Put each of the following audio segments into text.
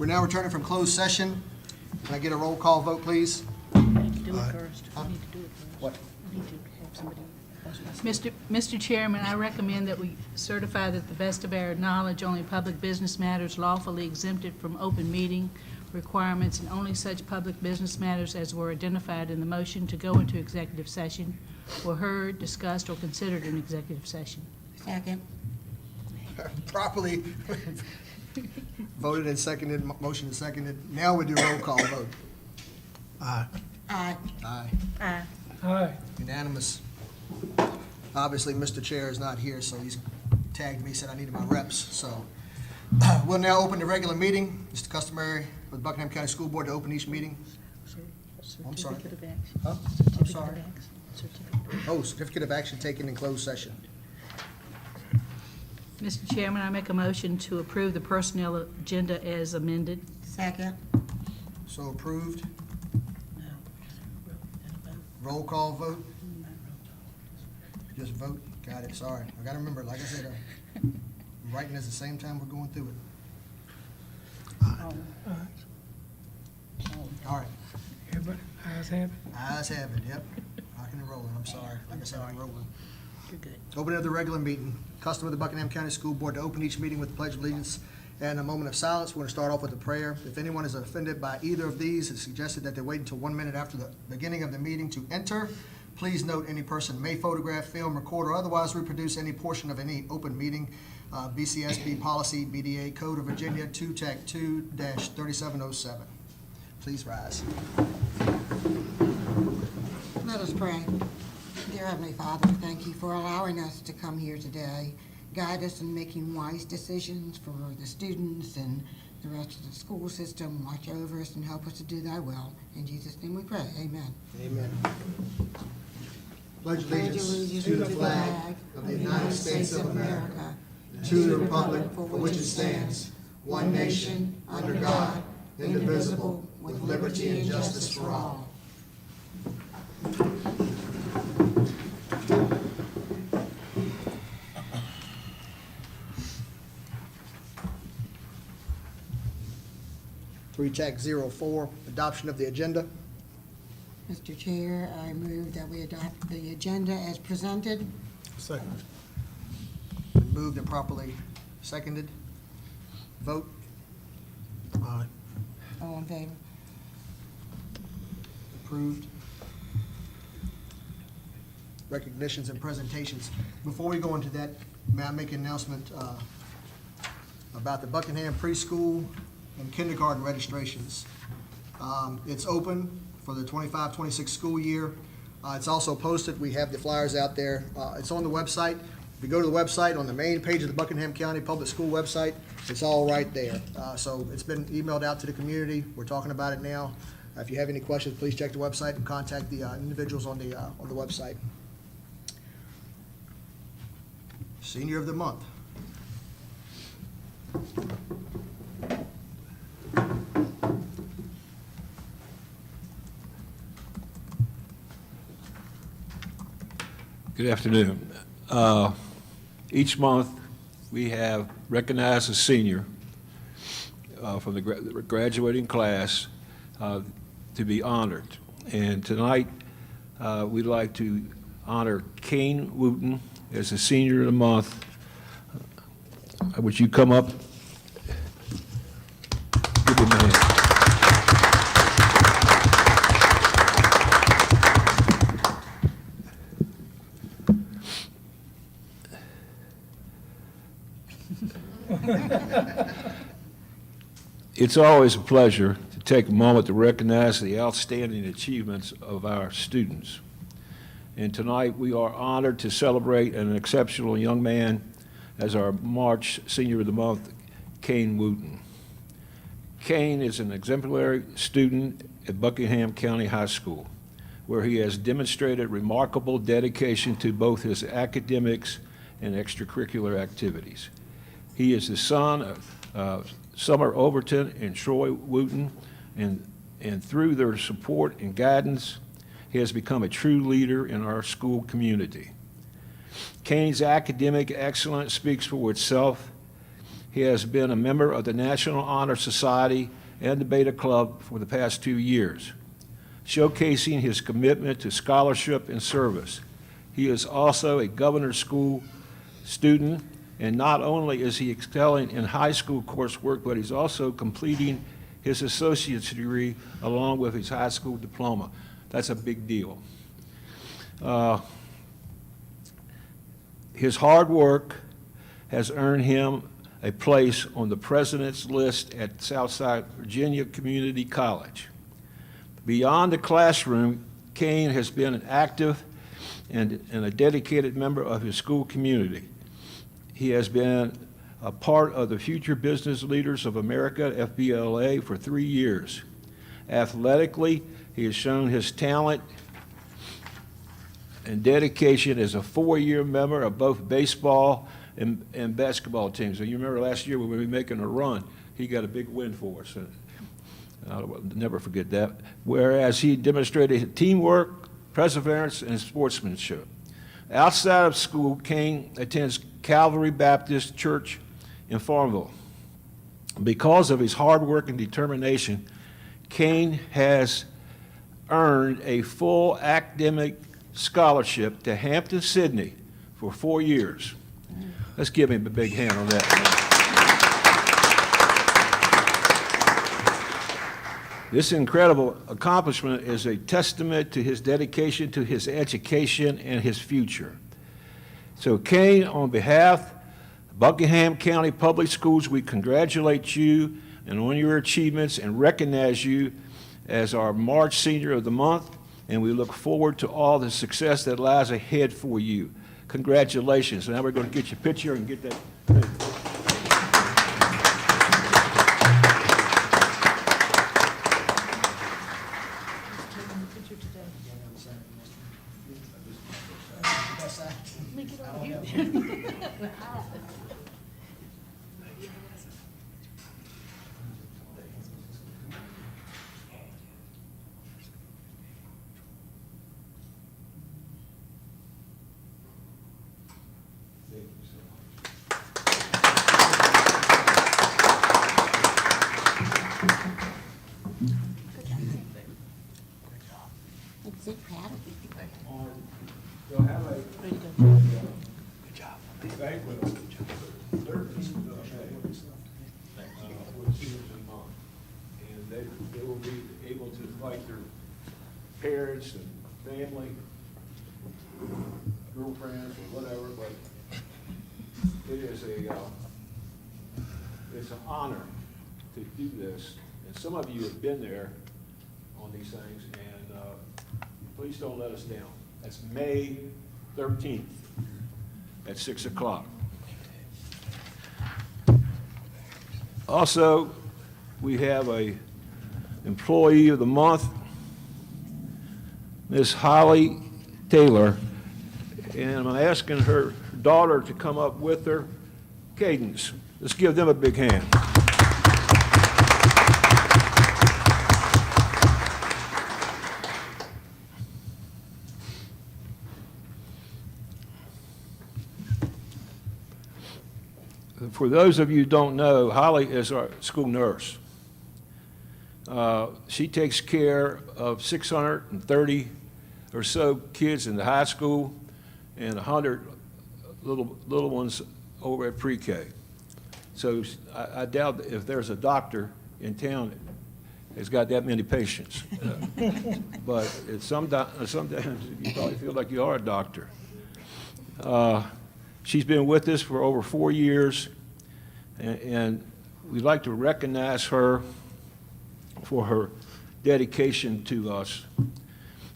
We're now returning from closed session. Can I get a roll call vote, please? Do it first. Huh? We need to do it first. What? We need to have somebody. Mr. Chairman, I recommend that we certify that to the best of our knowledge, only public business matters lawfully exempted from open meeting requirements and only such public business matters as were identified in the motion to go into executive session were heard, discussed, or considered in executive session. Second. Properly voted and seconded, motion and seconded. Now we do roll call vote. Aye. Aye. Aye. Aye. Unanimous. Obviously, Mr. Chair is not here, so he's tagged me, said I needed my reps, so. We'll now open the regular meeting. It's customary for the Buckingham County School Board to open each meeting. I'm sorry. Certificate of action. Huh? I'm Certificate sorry. of action. Certificate. Oh, certificate of action taken in closed session. Mr. Chairman, I make a motion to approve the personnel agenda as amended. Second. So approved. No. Roll call vote. Just vote. Got it, sorry. I gotta remember, like I said, I'm writing at the same time we're going through it. All right. Everybody, ayes have it. Ayes have it, yep. Rocking and rolling, I'm sorry. Like I said, I'm rolling. You're good. Opening of the regular meeting. Custom of the Buckingham County School Board to open each meeting with the Pledge of Allegiance and a moment of silence. We're going to start off with a prayer. If anyone is offended by either of these, it's suggested that they wait until 1 minute after the beginning of the meeting to enter. Please note any person may photograph, film, record, or otherwise reproduce any portion of any open meeting. BCSB Policy, BDA Code of Virginia 2-2-3707. Please rise. Let us pray. Dear Heavenly Father, thank you for allowing us to come here today. Guide us in making wise decisions for the students and the rest of the school system. Watch over us and help us to do thy will. In Jesus' name we pray. Amen. Amen. Pledge Pledge allegiance to the flag of the United States of America, to the republic for which it stands, one nation, under God, indivisible, with liberty and justice for all. (3-04), adoption of the agenda. Mr. Chair, I move that we adopt the agenda as presented. Second. Been moved and properly seconded. Vote. Aye. All in favor? Approved. Recognitions and presentations. Before we go into that, may I make an announcement about the Buckingham preschool and kindergarten registrations. It's open for the 25-26 school year. It's also posted. We have the flyers out there. It's on the website. If you go to the website, on the main page of the Buckingham County Public School website, it's all right there. So it's been emailed out to the community. We're talking about it now. If you have any questions, please check the website and contact the individuals on the website. Senior of the Month. Good afternoon. Each month, we have recognized a senior from the graduating class to be honored. And tonight, we'd like to honor Kane Wooten as the Senior of the Month. Would you come up? Give him a hand. It's always a pleasure to take a moment to recognize the outstanding achievements of our students. And tonight we are honored to celebrate an exceptional young man as our March Senior of the Month, Kane Wooten. Kane is an exemplary student at Buckingham County High School, where he has demonstrated remarkable dedication to both his academics and extracurricular activities. He is the son of Summer Overton and Troy Wooten, and through their support and guidance, he has become a true leader in our school community. Kane's academic excellence speaks for itself. He has been a member of the National Honor Society and the Beta Club for the past 2 years, showcasing his commitment to scholarship and service. He is also a Governor's School student, and not only is he excelling in high school coursework, but he's also completing his associate's degree along with his high school diploma. That's a big deal. His hard work has earned him a place on the president's list at Southside Virginia Community College. Beyond the classroom, Kane has been an active and a dedicated member of his school community. He has been a part of the Future Business Leaders of America, FBLA, for 3 years. Athletically, he has shown his talent and dedication as a 4-year member of both baseball and basketball teams. So you remember last year when we were making a run, he got a big win for us. I'll never forget that. Whereas he demonstrated teamwork, perseverance, and sportsmanship. Outside of school, Kane attends Calvary Baptist Church in Farmville. Because of his hard work and determination, Kane has earned a full academic scholarship to Hampton-Sydney for 4 years. Let's give him a big hand on that. This incredible accomplishment is a testament to his dedication to his education and his future. So Kane, on behalf of Buckingham County Public Schools, we congratulate you and on your achievements and recognize you as our March Senior of the Month, and we look forward to all the success that lies ahead for you. Congratulations. Now we're going to get your picture and get that. I'm so proud of you. They'll have a Way to go. banquet on the 13th of May, with seniors in mind. And they will be able to invite their parents and family, girlfriends or whatever, but it is it's an honor to do this. And some of you have been there on these things, and please don't let us down. That's May 13th at 6 o'clock. Also, we have a Employee of the Month, Miss Holly Taylor, and I'm asking her daughter to come up with her, Cadence. Let's give them a big hand. For those of you who don't know, Holly is our school nurse. She takes care of 630 or so kids in the high school and 100 little ones over at pre-K. So I doubt if there's a doctor in town that's got that many patients. But sometimes you probably feel like you are a doctor. She's been with us for over 4 years, and we'd like to recognize her for her dedication to us,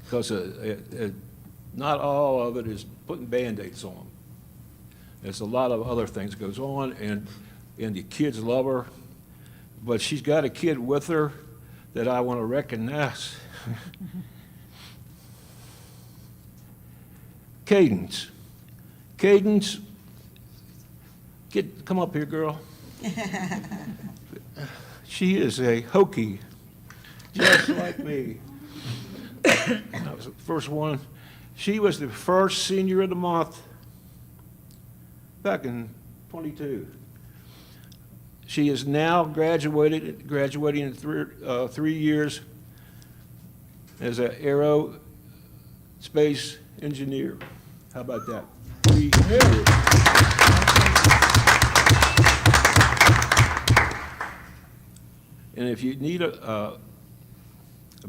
because not all of it is putting Band-Aids on. There's a lot of other things that goes on, and the kids love her, but she's got a kid with her that I want to recognize. Cadence. Cadence, come up here, girl. She is a Hokie, just like me. I was the first one. She was the first Senior of the Month back in '22. She is now graduating in 3 years as an aerospace engineer. How about that? 3 years. And if you need a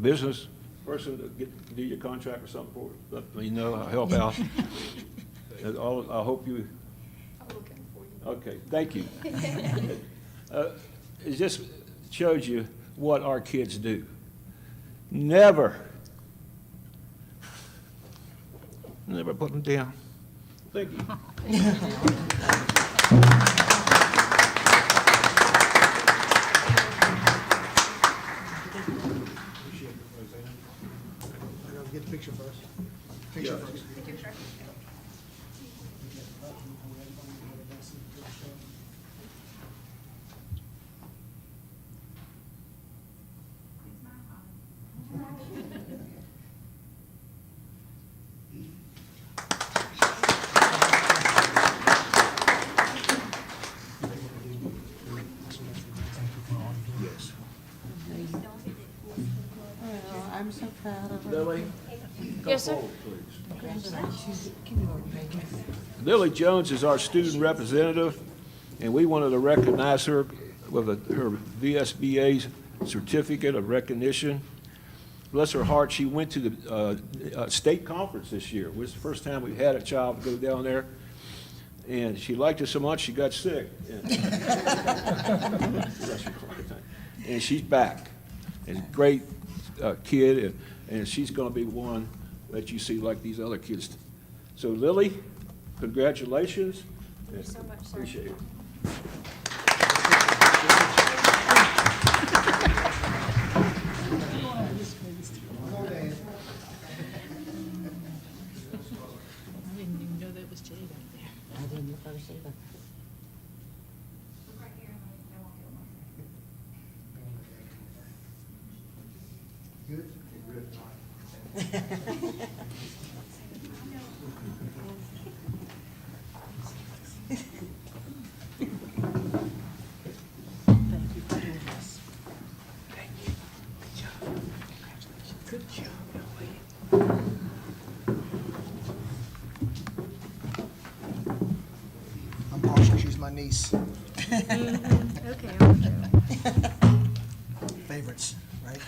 business person to do your contract or something for, let me know, I'll help out. And I hope you. I'm looking for you. Okay, thank you. It just shows you what our kids do. Never put them down. Thank you. Get the picture first. Picture first. Yes. Oh, I'm so proud of her. Lily? Yes, sir. Congratulations. Lily Jones is our student representative, and we wanted to recognize her with her VSBA certificate of recognition. Bless her heart, she went to the state conference this year. It was the first time we had a child go down there, and she liked it so much she got sick. And she's back. And a great kid, and she's going to be one that you see like these other kids. So Lily, congratulations. Thank you so much, sir. Appreciate it. I didn't even know that was Jay back there. I didn't at first either. Good? Thank you for doing this. Good job, Lily. I'm partial, she's my niece. Okay, okay. Favorites, right?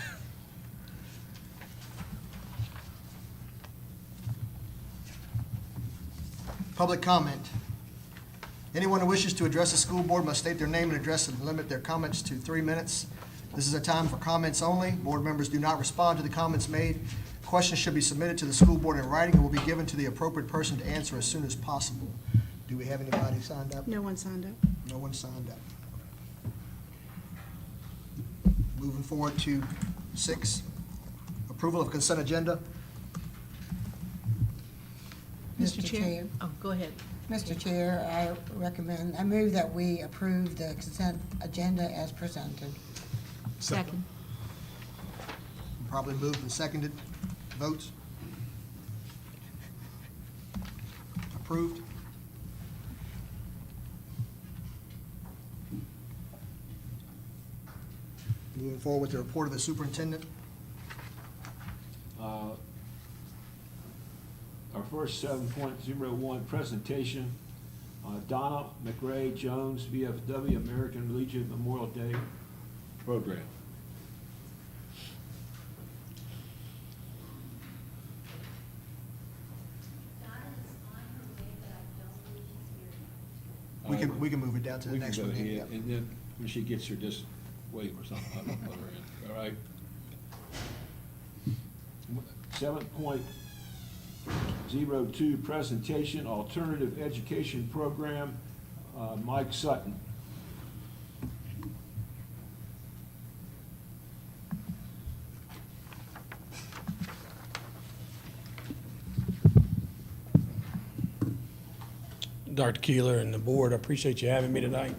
Public comment. Anyone who wishes to address the school board must state their name and address and limit their comments to 3 minutes. This is a time for comments only. Board members do not respond to the comments made. Questions should be submitted to the school board in writing and will be given to the appropriate person to answer as soon as possible. Do we have anybody signed up? No one signed up. No one signed up. Moving forward to 6, approval of consent agenda. Mr. Chair. Oh, go ahead. Mr. Chair, I move that we approve the consent agenda as presented. Second. Probably moved and seconded. Votes? Approved? Moving forward with the report of the superintendent. Our first 7.01 presentation, Donna McRae Jones, VFW American Legion Memorial Day Program. We can move it down to the We can next go one. then, ahead, yep. and then when she gets here, just wave or something. I'll put her in, all right? 7.02 presentation, alternative education program, Mike Sutton. Dr. Keeler and the board, I appreciate you having me tonight.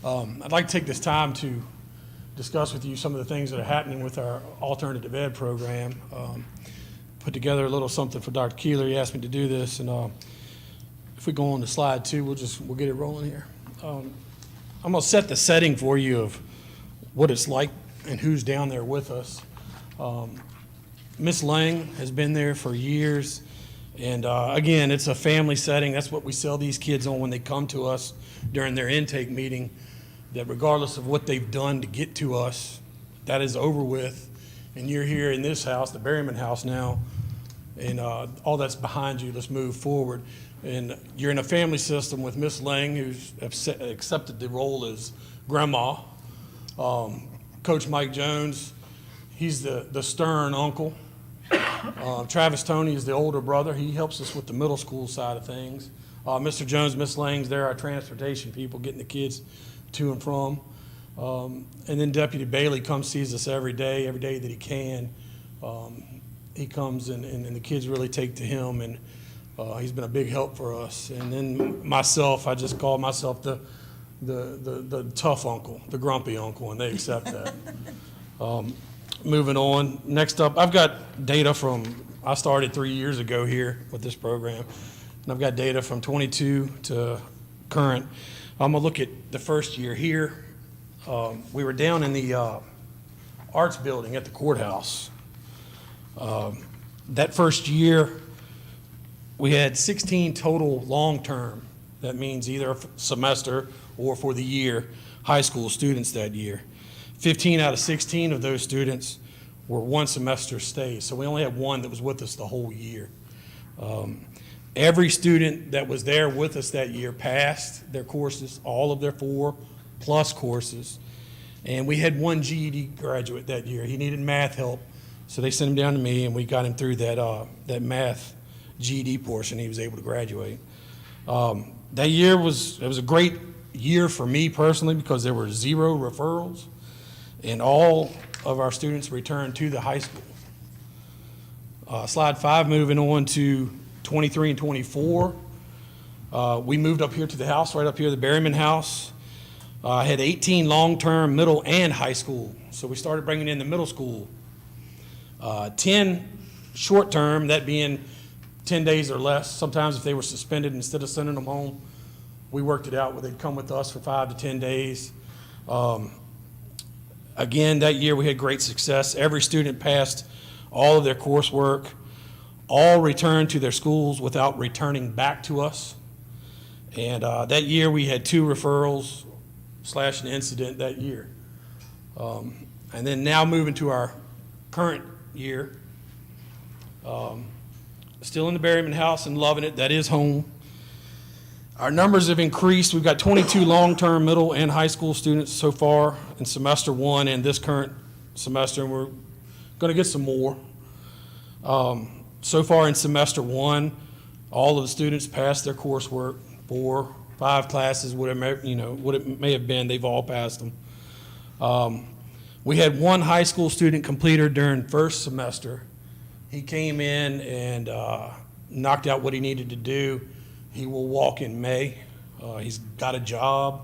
I'd like to take this time to discuss with you some of the things that are happening with our alternative ed program. Put together a little something for Dr. Keeler. He asked me to do this, and if we go on to slide 2, we'll get it rolling here. I'm going to set the setting for you of what it's like and who's down there with us. Miss Lang has been there for years, and again, it's a family setting. That's what we sell these kids on when they come to us during their intake meeting, that regardless of what they've done to get to us, that is over with, and you're here in this house, the Berryman house now, and all that's behind you. Let's move forward. And you're in a family system with Miss Lang, who's accepted the role as grandma. Coach Mike Jones, he's the stern uncle. Travis Toney is the older brother. He helps us with the middle school side of things. Mr. Jones, Miss Lang's, they're our transportation people, getting the kids to and from. And then Deputy Bailey comes, sees us every day that he can. He comes and the kids really take to him, and he's been a big help for us. And then myself, I just call myself the tough uncle, the grumpy uncle, and they accept that. Moving on, next up, I've got data from, I started 3 years ago here with this program, and I've got data from 22 to current. I'm gonna look at the first year here. We were down in the arts building at the courthouse. That first year, we had 16 total long-term. That means either a semester or for the year, high school students that year. 15 out of 16 of those students were one semester stays, so we only had one that was with us the whole year. Every student that was there with us that year passed their courses, all of their 4+ courses, and we had one GED graduate that year. He needed math help, so they sent him down to me, and we got him through that math GED portion. He was able to graduate. That year it was a great year for me personally because there were 0 referrals, and all of our students returned to the high school. Slide 5, moving on to 23 and 24. We moved up here to the house, right up here, the Berryman house. I had 18 long-term, middle, and high school, so we started bringing in the middle school. 10 short-term, that being 10 days or less. Sometimes if they were suspended, instead of sending them home, we worked it out where they'd come with us for 5 to 10 days. Again, that year we had great success. Every student passed all of their coursework, all returned to their schools without returning back to us. And that year we had 2 referrals / an incident that year. And then now moving to our current year, still in the Berryman house and loving it. That is home. Our numbers have increased. We've got 22 long-term middle and high school students so far in semester 1 and this current semester, and we're going to get some more. So far in semester 1, all of the students passed their coursework, 4, 5 classes, whatever, what it may have been, they've all passed them. We had 1 high school student completer during first semester. He came in and knocked out what he needed to do. He will walk in May. He's got a job.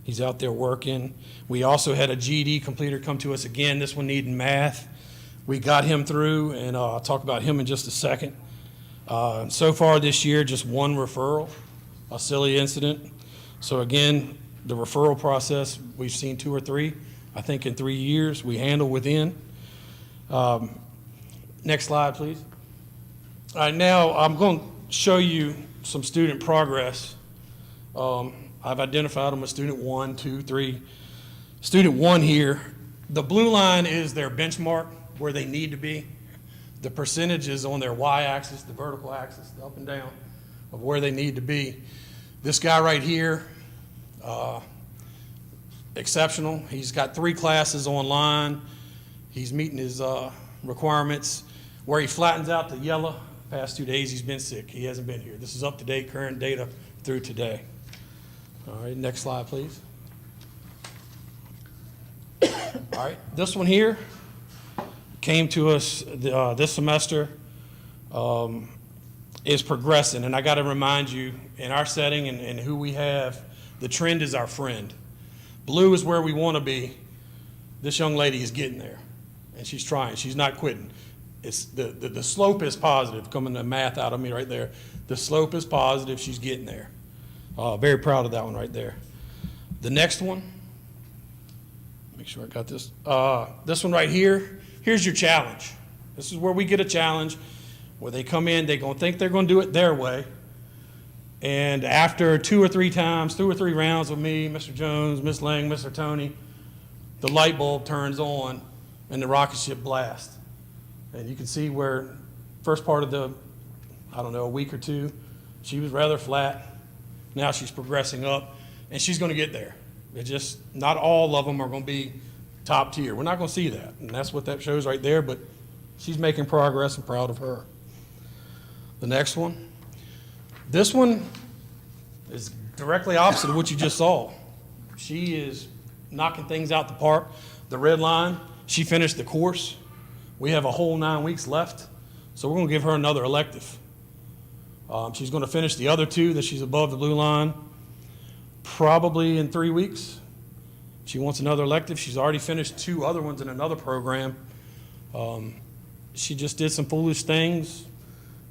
He's out there working. We also had a GED completer come to us again, this one needing math. We got him through, and I'll talk about him in just a second. So far this year, just 1 referral, a silly incident. So again, the referral process, we've seen 2 or 3, I think in 3 years, we handle within. Next slide, please. All right, now I'm going to show you some student progress. I've identified them as student 1, 2, 3. Student 1 here, the blue line is their benchmark, where they need to be. The percentage is on their y-axis, the vertical axis, the up and down of where they need to be. This guy right here, exceptional. He's got 3 classes online. He's meeting his requirements. Where he flattens out the yellow, past 2 days he's been sick. He hasn't been here. This is up-to-date current data through today. All right, next slide, please. All right, this one here came to us this semester, is progressing. And I got to remind you, in our setting and who we have, the trend is our friend. Blue is where we want to be. This young lady is getting there, and she's trying. She's not quitting. It's the slope is positive, coming to math out of me right there. The slope is positive. She's getting there. Very proud of that one right there. The next one, make sure I got this. This one right here, here's your challenge. This is where we get a challenge, where they come in, they're gonna think they're gonna do it their way. And after 2 or 3 rounds with me, Mr. Jones, Ms. Lang, Mr. Tony, the light bulb turns on and the rocket ship blasts. And you can see where first part of the, I don't know, a week or two, she was rather flat. Now she's progressing up, and she's going to get there. It's just not all of them are going to be top tier. We're not going to see that, and that's what that shows right there, but she's making progress. I'm proud of her. The next one. This one is directly opposite of what you just saw. She is knocking things out the park. The red line, she finished the course. We have a whole 9 weeks left, so we're going to give her another elective. She's going to finish the other 2 that she's above the blue line probably in 3 weeks. She wants another elective. She's already finished 2 other ones in another program. She just did some foolish things.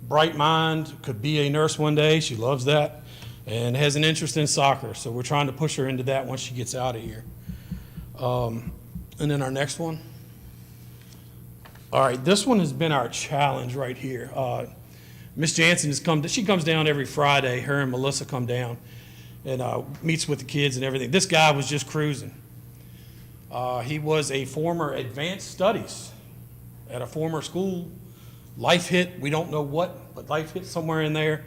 Bright mind, could be a nurse one day. She loves that and has an interest in soccer, so we're trying to push her into that once she gets out of here. And then our next one. All right, this one has been our challenge right here. Miss Jansen she comes down every Friday. Her and Melissa come down and meets with the kids and everything. This guy was just cruising. He was a former advanced studies at a former school. Life hit, we don't know what, but life hit somewhere in there.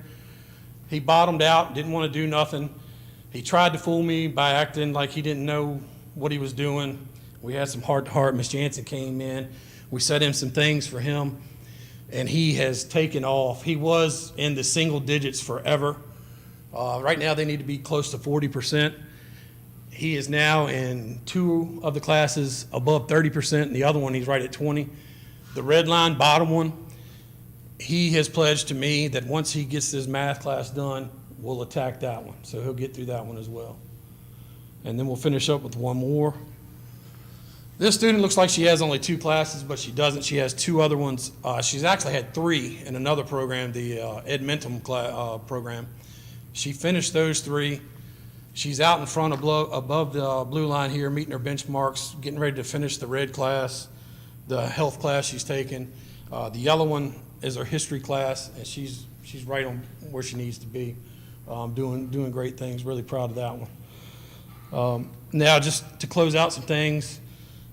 He bottomed out, didn't want to do nothing. He tried to fool me by acting like he didn't know what he was doing. We had some heart-to-heart. Miss Jansen came in. We set in some things for him, and he has taken off. He was in the single digits forever. Right now, they need to be close to 40%. He is now in 2 of the classes above 30%, and the other one, he's right at 20. The red line, bottom one, he has pledged to me that once he gets his math class done, we'll attack that one. So he'll get through that one as well. And then we'll finish up with one more. This student looks like she has only 2 classes, but she doesn't. She has 2 other ones. She's actually had 3 in another program, the Ed Mentum program. She finished those 3. She's out in front above the blue line here, meeting her benchmarks, getting ready to finish the red class, the health class she's taken. The yellow one is her history class, and she's right on where she needs to be, doing great things. Really proud of that one. Now, just to close out some things,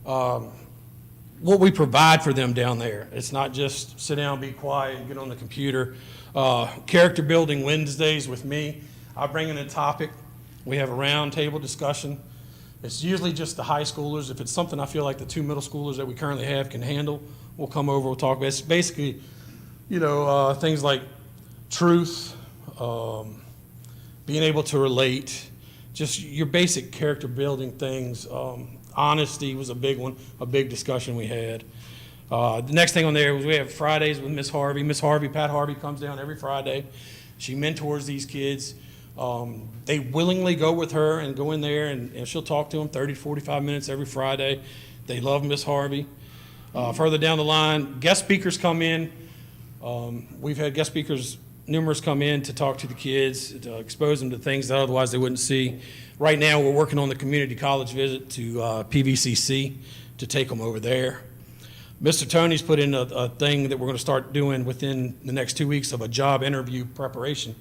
what we provide for them down there. It's not just sit down, be quiet, and get on the computer. Character building Wednesdays with me. I bring in a topic. We have a round table discussion. It's usually just the high schoolers. If it's something I feel like the 2 middle schoolers that we currently have can handle, we'll come over, we'll talk about it. It's basically, things like truth, being able to relate, just your basic character building things. Honesty was a big one, a big discussion we had. The next thing on there was we have Fridays with Miss Harvey. Pat Harvey comes down every Friday. She mentors these kids. They willingly go with her and go in there, and she'll talk to them 30 to 45 minutes every Friday. They love Miss Harvey. Further down the line, guest speakers come in. We've had guest speakers, numerous, come in to talk to the kids, to expose them to things that otherwise they wouldn't see. Right now, we're working on the community college visit to PVCC to take them over there. Mr. Tony's put in a thing that we're going to start doing within the next 2 weeks of a job interview preparation.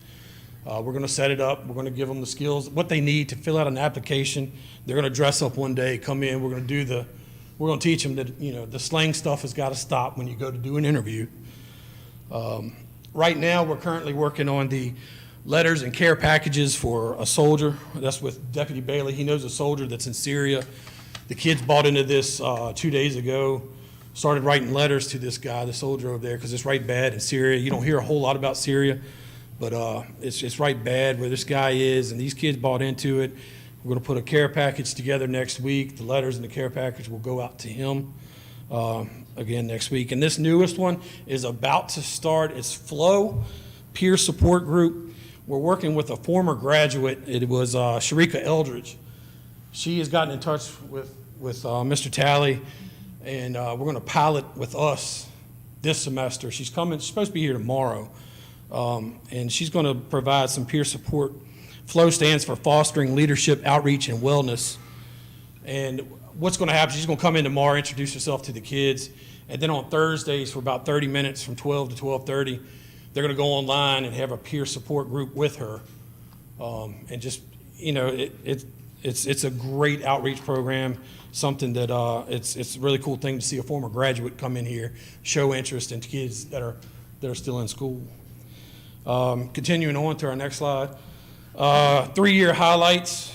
We're going to set it up. We're going to give them the skills, what they need to fill out an application. They're going to dress up one day, come in. We're going to teach them that, the slang stuff has got to stop when you go to do an interview. Right now, we're currently working on the letters and care packages for a soldier. That's with Deputy Bailey. He knows a soldier that's in Syria. The kids bought into this 2 days ago, started writing letters to this guy, the soldier over there, because it's right bad in Syria. You don't hear a whole lot about Syria, but it's right bad where this guy is, and these kids bought into it. We're going to put a care package together next week. The letters and the care package will go out to him again next week. And this newest one is about to start. It's Flow Peer Support Group. We're working with a former graduate. It was Sharika Eldridge. She has gotten in touch with Mr. Talley, and we're going to pilot with us this semester. She's supposed to be here tomorrow, and she's going to provide some peer support FLOW stands for Fostering Leadership, Outreach, and Wellness. And what's going to happen, she's going to come in tomorrow, introduce herself to the kids, and then on Thursdays for about 30 minutes from 12 to 12:30, they're going to go online and have a peer support group with her. And just, you know, it's a great outreach program, something that it's a really cool thing to see a former graduate come in here, show interest in kids that are still in school. Continuing on to our next slide. 3-year highlights.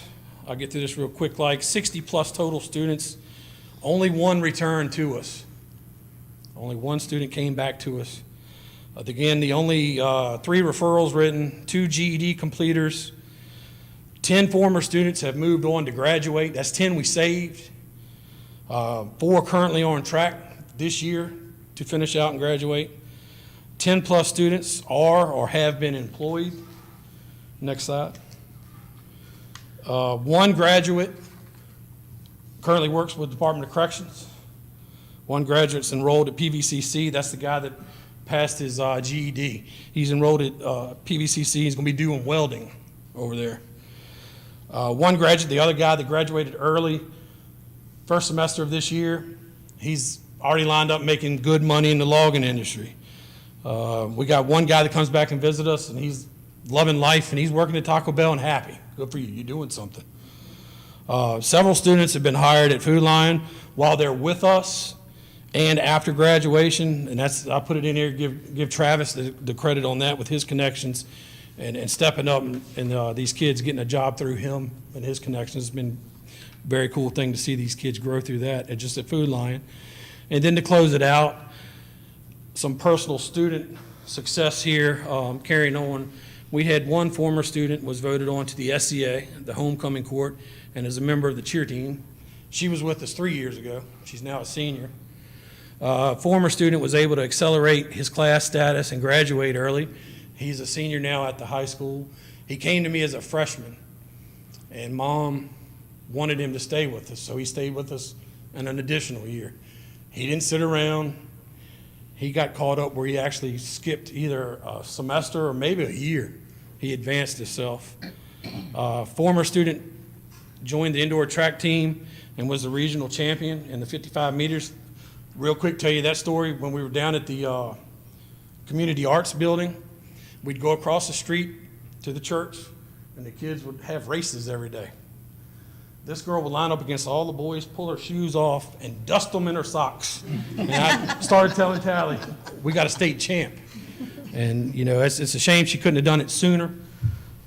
I'll get through this real quick. Like 60-plus total students. Only one returned to us. Only one student came back to us. Again, the only 3 referrals written, 2 GED completers. 10 former students have moved on to graduate. That's 10 we saved. 4 currently on track this year to finish out and graduate. 10-plus students are or have been employed. Next slide. 1 graduate currently works with the Department of Corrections. 1 graduate's enrolled at PVCC. That's the guy that passed his GED. He's enrolled at PVCC. He's going to be doing welding over there. 1 graduate, the other guy that graduated early, first semester of this year, he's already lined up making good money in the logging industry. We got 1 guy that comes back and visits us, and he's loving life, and he's working at Taco Bell and happy. Good for you. You're doing something. Several students have been hired at Food Lion while they're with us and after graduation, and that's, I put it in here, give Travis the credit on that with his connections and stepping up and these kids getting a job through him and his connections. It's been a very cool thing to see these kids grow through that just at Food Lion. And then to close it out, some personal student success here, carrying on. We had 1 former student was voted on to the SCA, the homecoming court, and is a member of the cheer team. She was with us 3 years ago. She's now a senior. Former student was able to accelerate his class status and graduate early. He's a senior now at the high school. He came to me as a freshman, and Mom wanted him to stay with us, so he stayed with us an additional year. He didn't sit around. He got caught up where he actually skipped either a semester or maybe a year. He advanced himself. Former student joined the indoor track team and was the regional champion in the 55 meters. Real quick, tell you that story. When we were down at the Community Arts Building, we'd go across the street to the church, and the kids would have races every day. This girl would line up against all the boys, pull her shoes off, and dust them in her socks. And I started telling Tally, we got a state champ. And, you know, it's a shame she couldn't have done it sooner.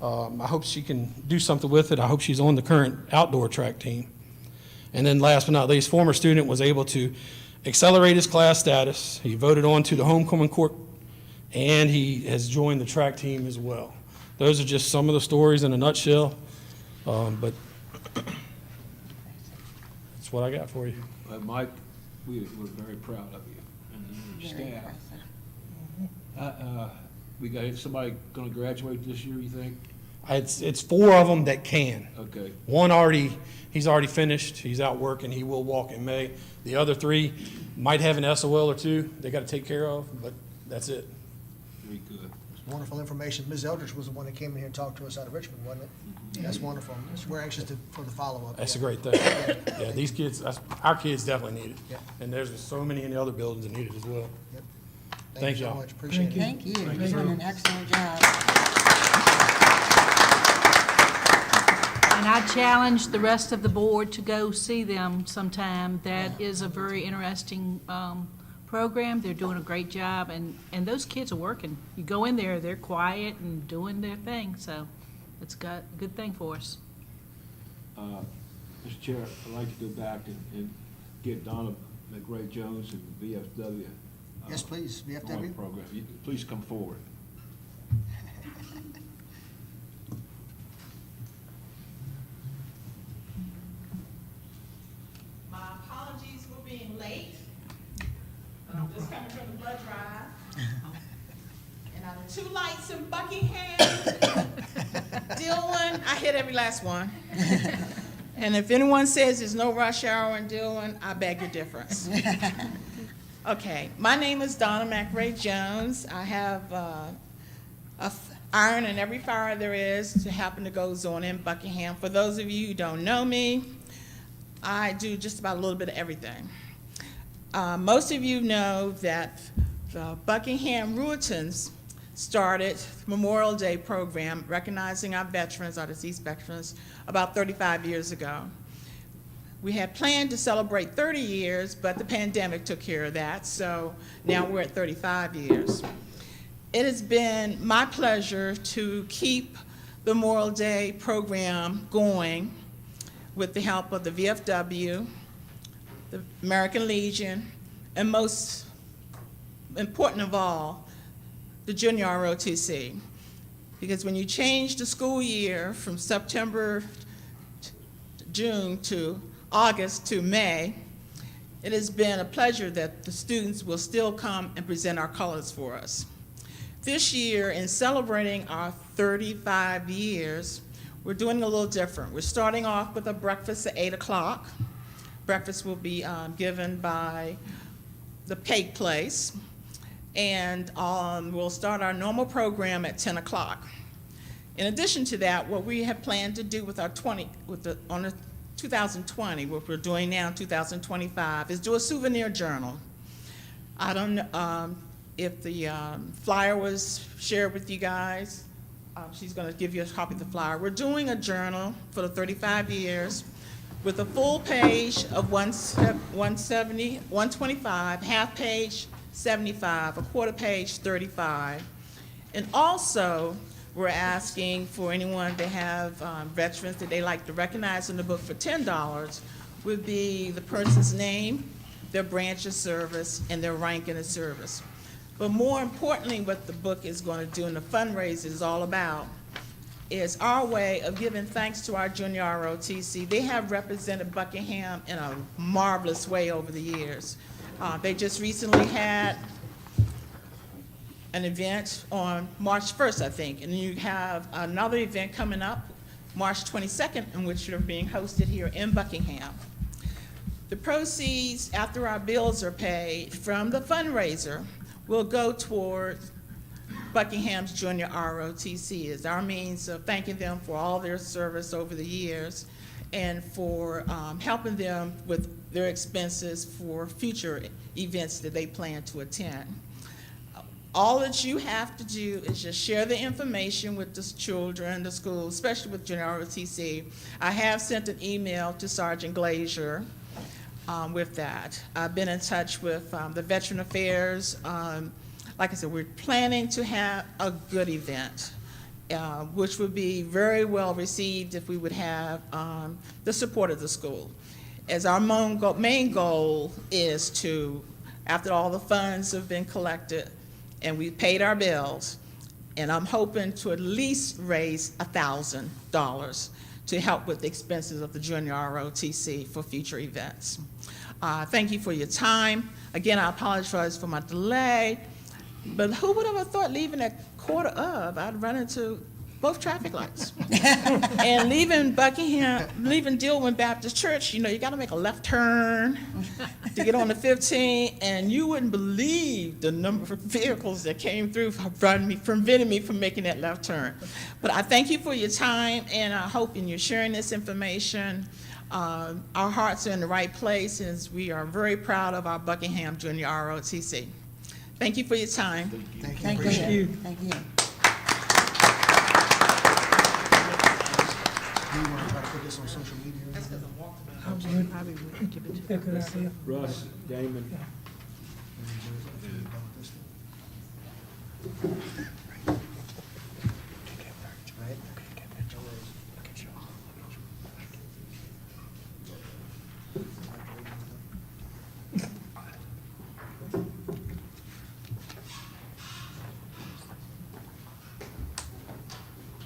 I hope she can do something with it. I hope she's on the current outdoor track team. And then last but not least, former student was able to accelerate his class status. He voted on to the homecoming court, and he has joined the track team as well. Those are just some of the stories in a nutshell, but that's what I got for you. Mike, we're very proud of you and your Very staff. impressive. We got somebody going to graduate this year, you think? It's 4 of them that can. Okay. One he's already finished. He's out working. He will walk in May. The other 3 might have an SOL or 2 they got to take care of, but that's it. Very good. Wonderful information. Ms. Eldridge was the one that came in here and talked to us out of Richmond, wasn't it? That's wonderful. We're anxious for the follow-up. That's a great thing. Yeah, these kids, our kids definitely need it. Yeah. And there's so many in the other buildings that need it as well. Thank you so y'all. much. Appreciate it. Thank you. You're doing an excellent job. And I challenge the rest of the board to go see them sometime. That is a very interesting program. They're doing a great job, and those kids are working. You go in there, they're quiet and doing their thing, so it's got a good thing for us. Mr. Chair, I'd like to go back and get Donna McRae-Jones and the VFW. Yes, please, on the VFW. program. Please come forward. My apologies for being late, but I'm just coming from the blood drive. And out of 2 lights in Buckingham, Dillon, I hit every last one. And if anyone says there's no rush hour in Dillon, I beg your difference. Okay, my name is Donna McRae Jones. I have iron in every fire there is to happen to goes on in Buckingham. For those of you who don't know me, I do just about a little bit of everything. Most of you know that the Buckingham Ruitons started Memorial Day program recognizing our veterans, our deceased veterans, about 35 years ago. We had planned to celebrate 30 years, but the pandemic took care of that, so now we're at 35 years. It has been my pleasure to keep the Memorial Day program going with the help of the VFW, the American Legion, and most important of all, the Junior ROTC. Because when you change the school year from September, June to August to May, it has been a pleasure that the students will still come and present our colors for us. This year, in celebrating our 35 years, we're doing a little different. We're starting off with a breakfast at 8 o'clock. Breakfast will be given by the Cake Place, and we'll start our normal program at 10 o'clock. In addition to that, what we have planned to do with our 2020, what we're doing now in 2025, is do a souvenir journal. I don't know if the flyer was shared with you guys. She's going to give you a copy of the flyer. We're doing a journal for the 35 years with a full page of 170, 125, half page 75, a quarter page 35. And also, we're asking for anyone to have veterans that they like to recognize in the book for $10 would be the person's name, their branch of service, and their rank in the service. But more importantly, what the book is going to do and the fundraiser is all about is our way of giving thanks to our Junior ROTC. They have represented Buckingham in a marvelous way over the years. They just recently had an event on March 1st, I think, and you have another event coming up March 22nd, in which you're being hosted here in Buckingham. The proceeds, after our bills are paid from the fundraiser, will go toward Buckingham's Junior ROTC. Is our means of thanking them for all their service over the years and for helping them with their expenses for future events that they plan to attend. All that you have to do is just share the information with the children, the schools, especially with Junior ROTC. I have sent an email to Sergeant Glazier with that. I've been in touch with the Veteran Affairs. Like I said, we're planning to have a good event, which would be very well received if we would have the support of the school. As our main goal is to, after all the funds have been collected and we've paid our bills, and I'm hoping to at least raise $1,000 to help with the expenses of the Junior ROTC for future events. Thank you for your time. Again, I apologize for my delay, but who would have thought leaving at quarter of, I'd run into both traffic lights. And leaving Buckingham, leaving Dillwyn Baptist Church, you know, you gotta make a left turn to get on the 15, and you wouldn't believe the number of vehicles that came through preventing me from making that left turn. But I thank you for your time, and I hope in you're sharing this information. Our hearts are in the right place, and we are very proud of our Buckingham Junior ROTC. Thank you for your time. Thank you. Thank Appreciate you. it. Thank you. Do you want to try to put this on social media? Probably would give it to Russ, Damon.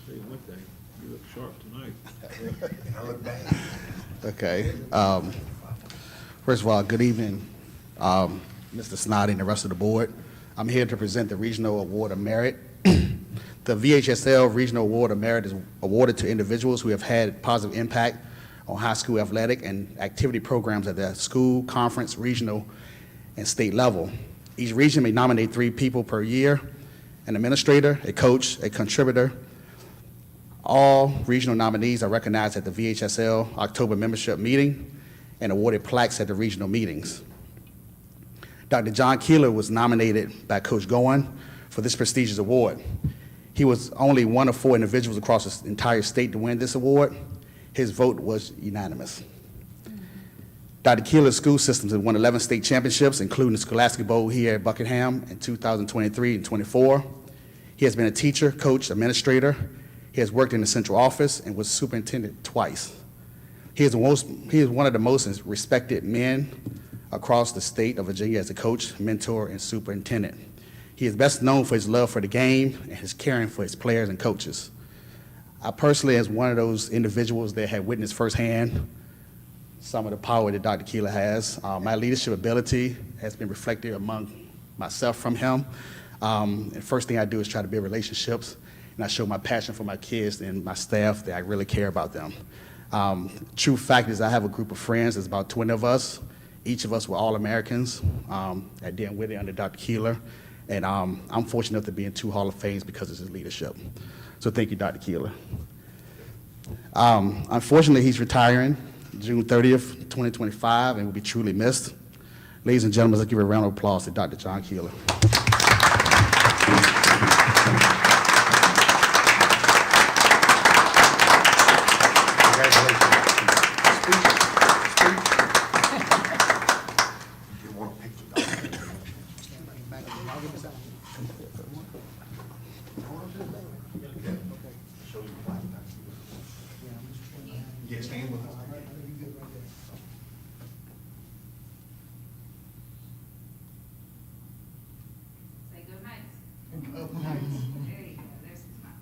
Tell you one thing, you look sharp tonight. Okay. First of all, good evening, Mr. Snoddy and the rest of the board. I'm here to present the Regional Award of Merit. The VHSL Regional Award of Merit is awarded to individuals who have had positive impact on high school athletic and activity programs at the school, conference, regional, and state level. Each region may nominate 3 people per year, an administrator, a coach, a contributor. All regional nominees are recognized at the VHSL October membership meeting and awarded plaques at the regional meetings. Dr. John Keeler was nominated by Coach Goen for this prestigious award. He was only one of 4 individuals across the entire state to win this award. His vote was unanimous. Dr. Keeler's school systems have won 11 state championships, including the Scholastic Bowl here at Buckingham in 2023 and 24. He has been a teacher, coach, administrator. He has worked in the central office and was superintendent twice. He is one of the most respected men across the state of Virginia as a coach, mentor, and superintendent. He is best known for his love for the game and his caring for his players and coaches. I personally, as one of those individuals that have witnessed firsthand some of the power that Dr. Keeler has, my leadership ability has been reflected among myself from him. And first thing I do is try to build relationships, and I show my passion for my kids and my staff that I really care about them. True fact is I have a group of friends, there's about 20 of us. Each of us were All-Americans at Dinwiddie under Dr. Keeler. And I'm fortunate enough to be in 2 Hall of Fames because of his leadership. So thank you, Dr. Keeler. Unfortunately, he's retiring June 30th, 2025, and will be truly missed. Ladies and gentlemen, let's give a round of applause to Dr. John Keeler. Say good night. There you go, there's some smile.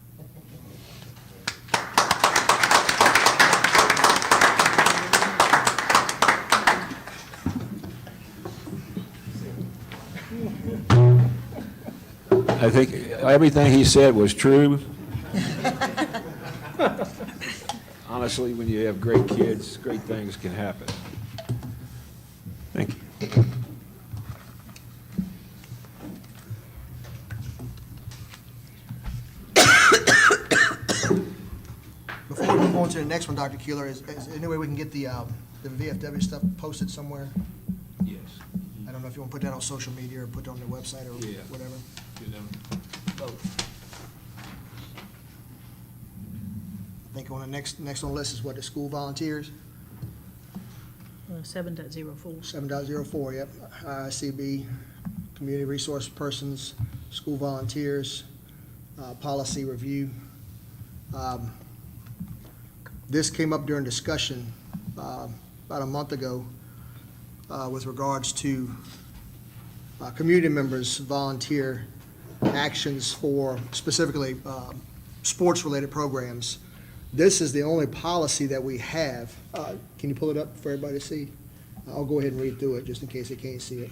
I think everything he said was true. Honestly, when you have great kids, great things can happen. Thank you. Before we move on to the next one, Dr. Keeler, is there any way we can get the VFW stuff posted somewhere? Yes. I don't know if you want to put that on social media or put it on the website or Yeah. whatever. Both. I think on the next on the list is what, the school volunteers? 7.04. 7.04, yep. ICB, community resource persons, school volunteers, policy review. This came up during discussion about a month ago with regards to community members volunteer actions for specifically sports-related programs. This is the only policy that we have. Can you pull it up for everybody to see? I'll go ahead and read through it just in case they can't see it.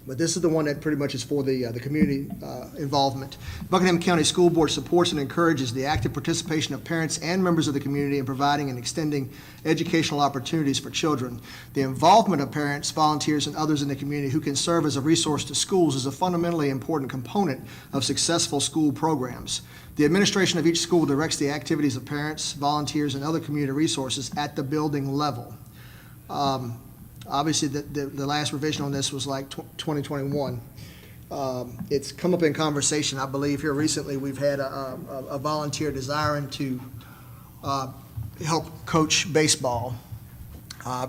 But this is the one that pretty much is for the community involvement. Buckingham County School Board supports and encourages the active participation of parents and members of the community in providing and extending educational opportunities for children. The involvement of parents, volunteers, and others in the community who can serve as a resource to schools is a fundamentally important component of successful school programs. The administration of each school directs the activities of parents, volunteers, and other community resources at the building level. Obviously, the last revision on this was like 2021. It's come up in conversation, I believe, here recently. We've had a volunteer desiring to help coach baseball.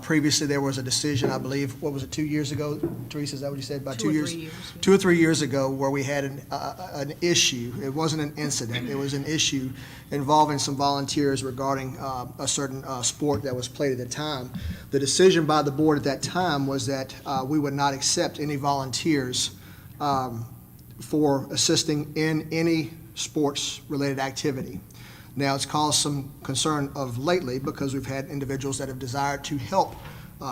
Previously, there was a decision, I believe, what was it, 2 years ago? Teresa, is that what you said? About 2 years? 3 years. 2 or 3 years ago, where we had an issue. It wasn't an incident. It was an issue involving some volunteers regarding a certain sport that was played at the time. The decision by the board at that time was that we would not accept any volunteers for assisting in any sports-related activity. Now, it's caused some concern of lately because we've had individuals that have desired to help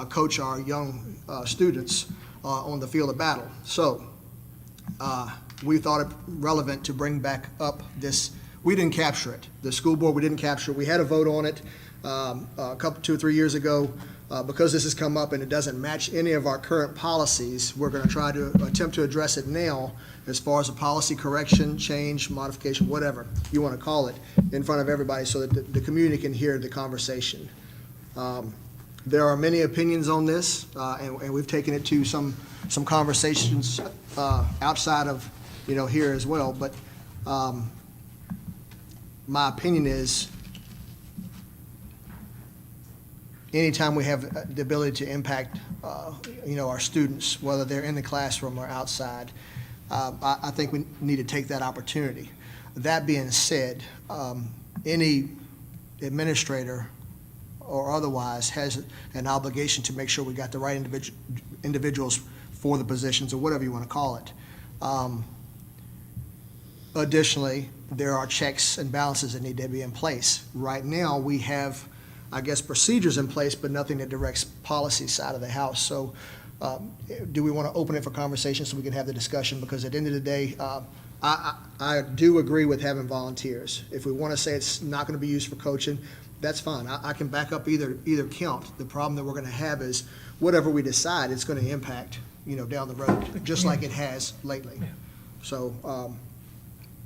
coach our young students on the field of battle. So we thought it relevant to bring back up this. We didn't capture it. The school board, we didn't capture it. We had a vote on it a couple, 2 or 3 years ago. Because this has come up and it doesn't match any of our current policies, we're going to try to attempt to address it now as far as a policy correction, change, modification, whatever you want to call it, in front of everybody so that the community can hear the conversation. There are many opinions on this, and we've taken it to some conversations outside of, here as well. But my opinion is, anytime we have the ability to impact, our students, whether they're in the classroom or outside, I think we need to take that opportunity. That being said, any administrator or otherwise has an obligation to make sure we got the right individuals for the positions, or whatever you want to call it. Additionally, there are checks and balances that need to be in place. Right now, we have, I guess, procedures in place, but nothing that directs policy side of the house. So do we want to open it for conversation so we can have the discussion? Because at the end of the day, I do agree with having volunteers. If we want to say it's not going to be used for coaching, that's fine. I can back up either count. The problem that we're going to have is whatever we decide, it's going to impact, down the road, just like it has lately. So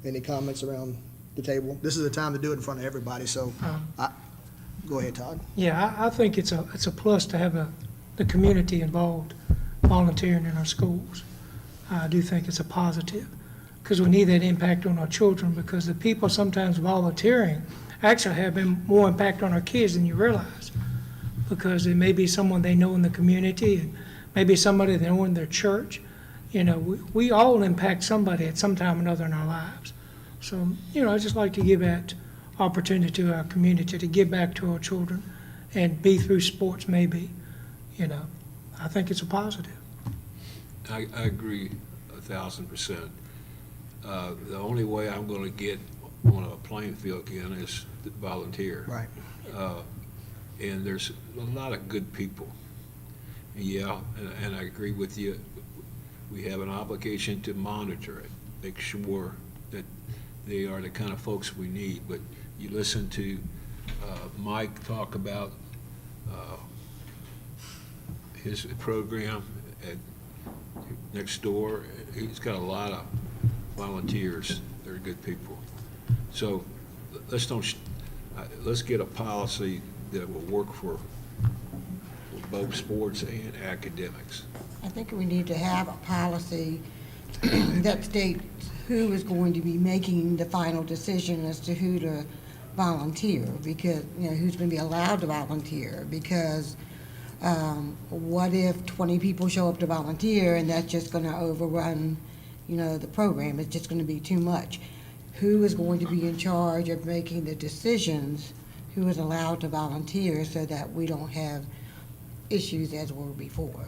any comments around the table? This is the time to do it in front of everybody, so go ahead, Todd. Yeah, I think it's a plus to have the community involved volunteering in our schools. I do think it's a positive, because we need that impact on our children, because the people sometimes volunteering actually have been more impact on our kids than you realize, because it may be someone they know in the community, and maybe somebody they know in their church. We all impact somebody at some time or another in our lives. So, I just like to give that opportunity to our community to give back to our children, and be through sports maybe. I think it's a positive. I agree 1,000%. The only way I'm going to get on a playing field again is to volunteer. Right. And there's a lot of good people. Yeah, and I agree with you. We have an obligation to monitor it, make sure that they are the kind of folks we need. But you listen to Mike talk about his program at next door. He's got a lot of volunteers. They're good people. So let's get a policy that will work for both sports and academics. I think we need to have a policy that states who is going to be making the final decision as to who to volunteer, because, who's going to be allowed to volunteer, because what if 20 people show up to volunteer and that's just going to overrun, the program? It's just going to be too much. Who is going to be in charge of making the decisions? Who is allowed to volunteer, so that we don't have issues as were before?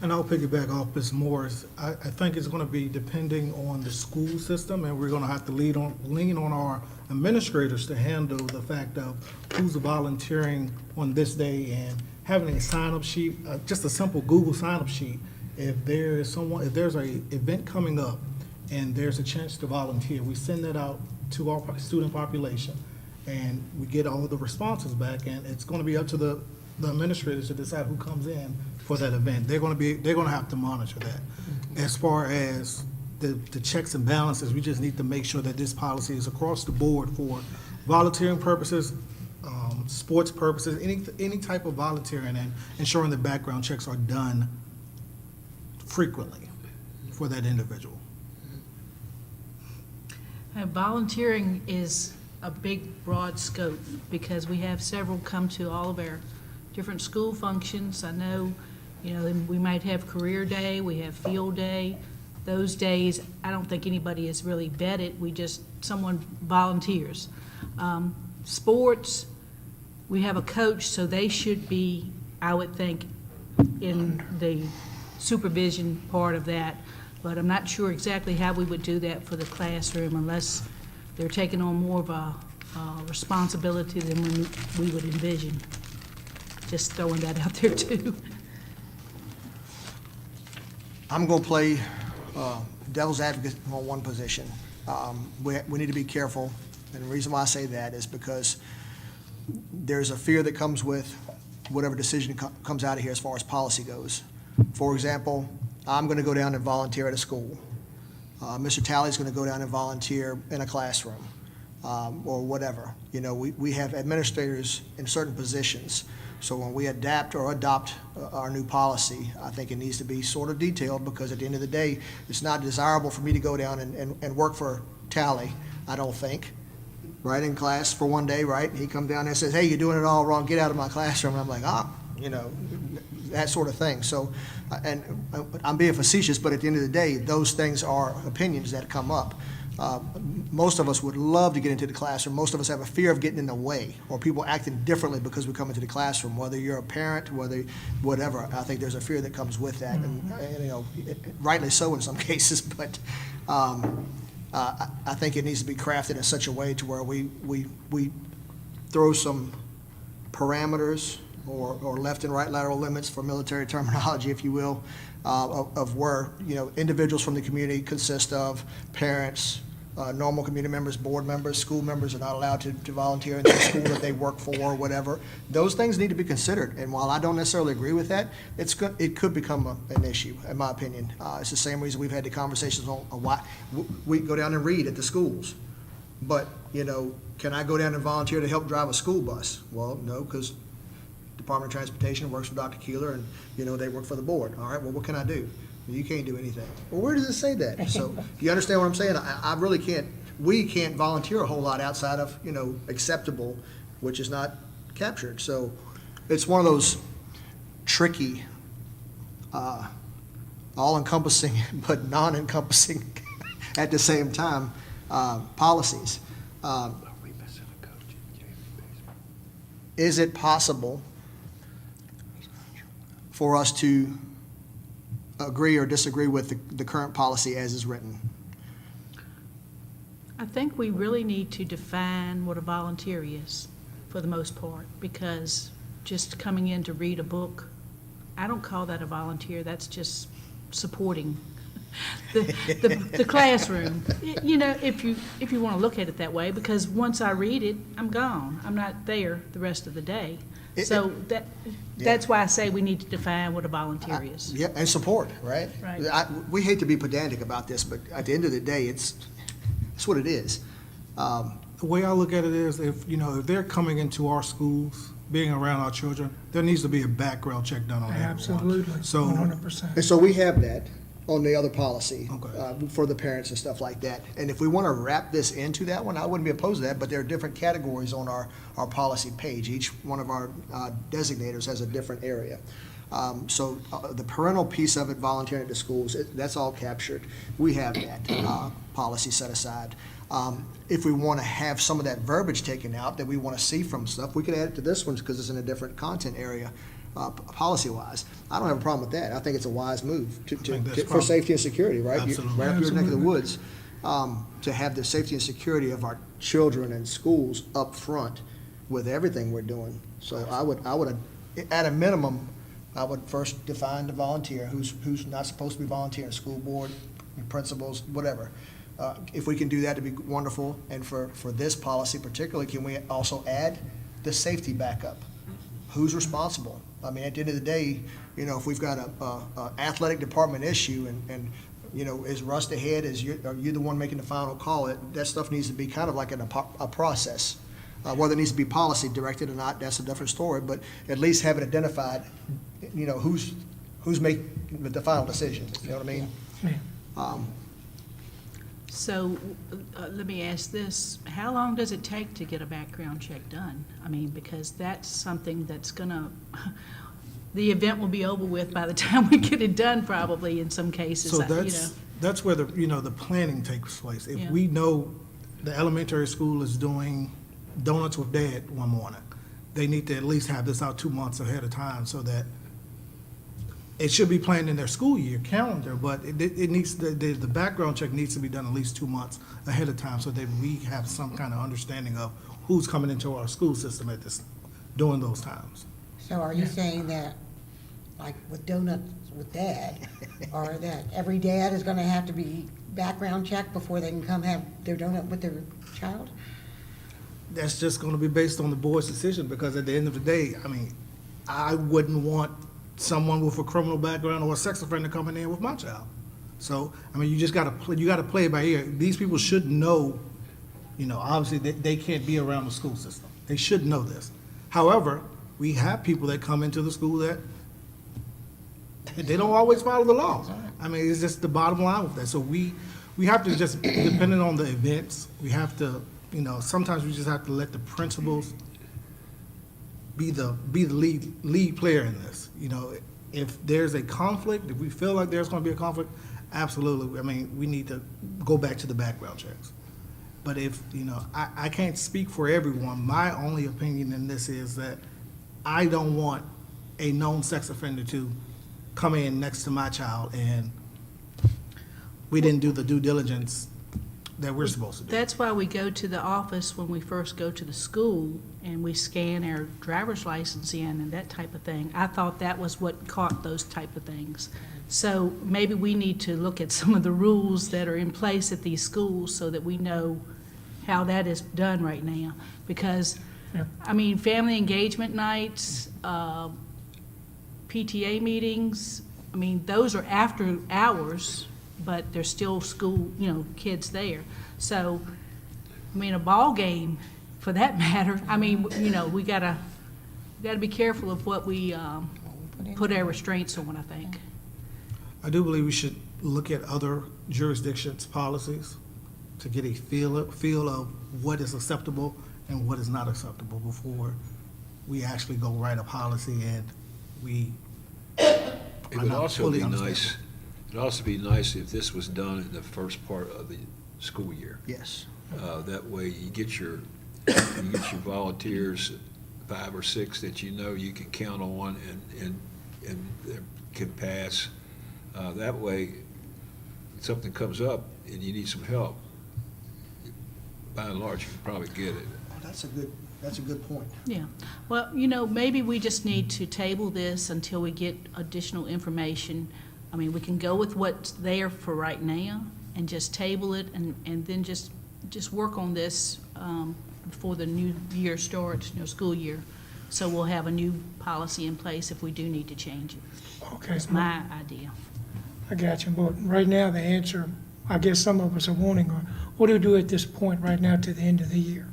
And I'll piggyback off Ms. Morris. I think it's going to be depending on the school system, and we're going to have to lean on our administrators to handle the fact of who's volunteering on this day, and having a sign-up sheet, just a simple Google sign-up sheet. If there's a event coming up and there's a chance to volunteer, we send that out to our student population, and we get all of the responses back, and it's going to be up to the administrators to decide who comes in for that event. They're going to have to monitor that. As far as the checks and balances, we just need to make sure that this policy is across the board for volunteering purposes, sports purposes, any type of volunteering, and ensuring that background checks are done frequently for that individual. Volunteering is a big, broad scope, because we have several come to all of our different school functions. I know, we might have career day, we have field day. Those days, I don't think anybody is really vetted. Someone volunteers. Sports, we have a coach, so they should be, I would think, in the supervision part of that. But I'm not sure exactly how we would do that for the classroom, unless they're taking on more of a responsibility than we would envision. Just throwing that out there too. I'm going to play devil's advocate on one position. We need to be careful, and the reason why I say that is because there's a fear that comes with whatever decision comes out of here as far as policy goes. For example, I'm going to go down and volunteer at a school. Mr. Talley's going to go down and volunteer in a classroom, or whatever. You know, we have administrators in certain positions. So when we adapt or adopt our new policy, I think it needs to be sort of detailed, because at the end of the day, it's not desirable for me to go down and work for Talley, I don't think, right, in class for one day, right? He comes down there and says, hey, you're doing it all wrong, get out of my classroom. And I'm like, you know, that sort of thing. So, and I'm being facetious, but at the end of the day, those things are opinions that come up. Most of us would love to get into the classroom. Most of us have a fear of getting in the way, or people acting differently because we come into the classroom, whether you're a parent, whatever. I think there's a fear that comes with that, and you know, rightly so in some cases, but I think it needs to be crafted in such a way to where we throw some parameters or left and right lateral limits, for military terminology, if you will, of where, you know, individuals from the community consist of parents, normal community members, board members, school members are not allowed to volunteer in the school that they work for, or whatever. Those things need to be considered, and while I don't necessarily agree with that, it could become an issue, in my opinion. It's the same reason we've had the conversations on why we go down and read at the schools. But, you know, can I go down and volunteer to help drive a school bus? Well, no, because Department of Transportation works for Dr. Keeler, and, you know, they work for the board. All right, well, what can I do? You can't do anything. Well, where does it say that? So, you understand what I'm saying? I really can't, we can't volunteer a whole lot outside of, you know, acceptable, which is not captured. So, it's one of those tricky, all-encompassing but non-encompassing at the same time policies. Is it possible for us to agree or disagree with the current policy as is written? I think we really need to define what a volunteer is, for the most part, because just coming in to read a book, I don't call that a volunteer. That's just supporting the classroom. You know, if you want to look at it that way, because once I read it, I'm gone. I'm not there the rest of the day. So that's why I say we need to define what a volunteer is. Yeah, and support, right? Right. We hate to be pedantic about this, but at the end of the day, it's what it is. The way I look at it is, if they're coming into our schools, being around our children, there needs to be a background check done on everyone. Absolutely, So, 100%. And so we have that on the other policy Okay. for the parents and stuff like that. And if we want to wrap this into that one, I wouldn't be opposed to that, but there are different categories on our policy page. Each one of our designators has a different area. So the parental piece of it, volunteering at the schools, that's all captured. We have that policy set aside. If we want to have some of that verbiage taken out that we want to see from stuff, we could add it to this one because it's in a different content area, policy-wise. I don't have a problem with that. I think it's a wise move for safety and security, right? Absolutely. Right up your neck of the woods, to have the safety and security of our children and schools up front with everything we're doing. So I would, at a minimum, I would first define the volunteer, who's not supposed to be volunteering, school board, principals, whatever. If we can do that, it'd be wonderful. And for this policy particularly, can we also add the safety backup? Who's responsible? I mean, at the end of the day, if we've got a athletic department issue and is Russ ahead, are you the one making the final call? That stuff needs to be kind of like a process. Whether it needs to be policy directed or not, that's a different story, but at least have it identified, who's making the final decision, you know what I mean? Yeah. So let me ask this, how long does it take to get a background check done? I mean, because that's something that's gonna, the event will be over with by the time we get it done, probably, in some cases, So that's where the planning takes place. If Yeah. we know the elementary school is doing donuts with dad one morning, they need to at least have this out 2 months ahead of time so that it should be planned in their school year calendar, but it needs, the background check needs to be done at least 2 months ahead of time so that we have some kind of understanding of who's coming into our school system during those times. So are you saying that, like with donuts with dad, or that every dad is gonna have to be background checked before they can come have their donut with their child? That's just gonna be based on the board's decision, because at the end of the day, I mean, I wouldn't want someone with a criminal background or a sex offender coming in with my child. So, I mean, you just gotta play it by ear. These people should know, obviously, they can't be around the school system. They should know this. However, we have people that come into the school that they don't always follow the law. I mean, it's just the bottom line with that. So we have to just, depending on the events, we have to, sometimes we just have to let the principals be the lead player in this. If there's a conflict, if we feel like there's gonna be a conflict, absolutely, I mean, we need to go back to the background checks. But if, I can't speak for everyone. My only opinion in this is that I don't want a known sex offender to come in next to my child and we didn't do the due diligence that we're supposed to do. That's why we go to the office when we first go to the school and we scan our driver's license in and that type of thing. I thought that was what caught those type of things. So maybe we need to look at some of the rules that are in place at these schools so that we know how that is done right now. Because, I mean, family engagement nights, PTA meetings, I mean, those are after hours, but there's still school, kids there. So, I mean, a ball game, for that matter, I mean, we gotta be careful of what we put our restraints on, I think. I do believe we should look at other jurisdictions' policies to get a feel of what is acceptable and what is not acceptable before we actually go write a policy and we It are would not also fully be understanding. nice, it'd also be nice if this was done in the first part of the school year. Yes. That way you get your volunteers, 5 or 6 that you can count on and can pass. That way, if something comes up and you need some help, by and large, you can probably get it. That's a good point. Yeah, well, maybe we just need to table this until we get additional information. I mean, we can go with what's there for right now and just table it and then just work on this before the new year starts, school year. So we'll have a new policy in place if we do need to change it. Okay. That's my idea. I got you, but right now, the answer, I guess some of us are wanting, or what do we do at this point right now to the end of the year?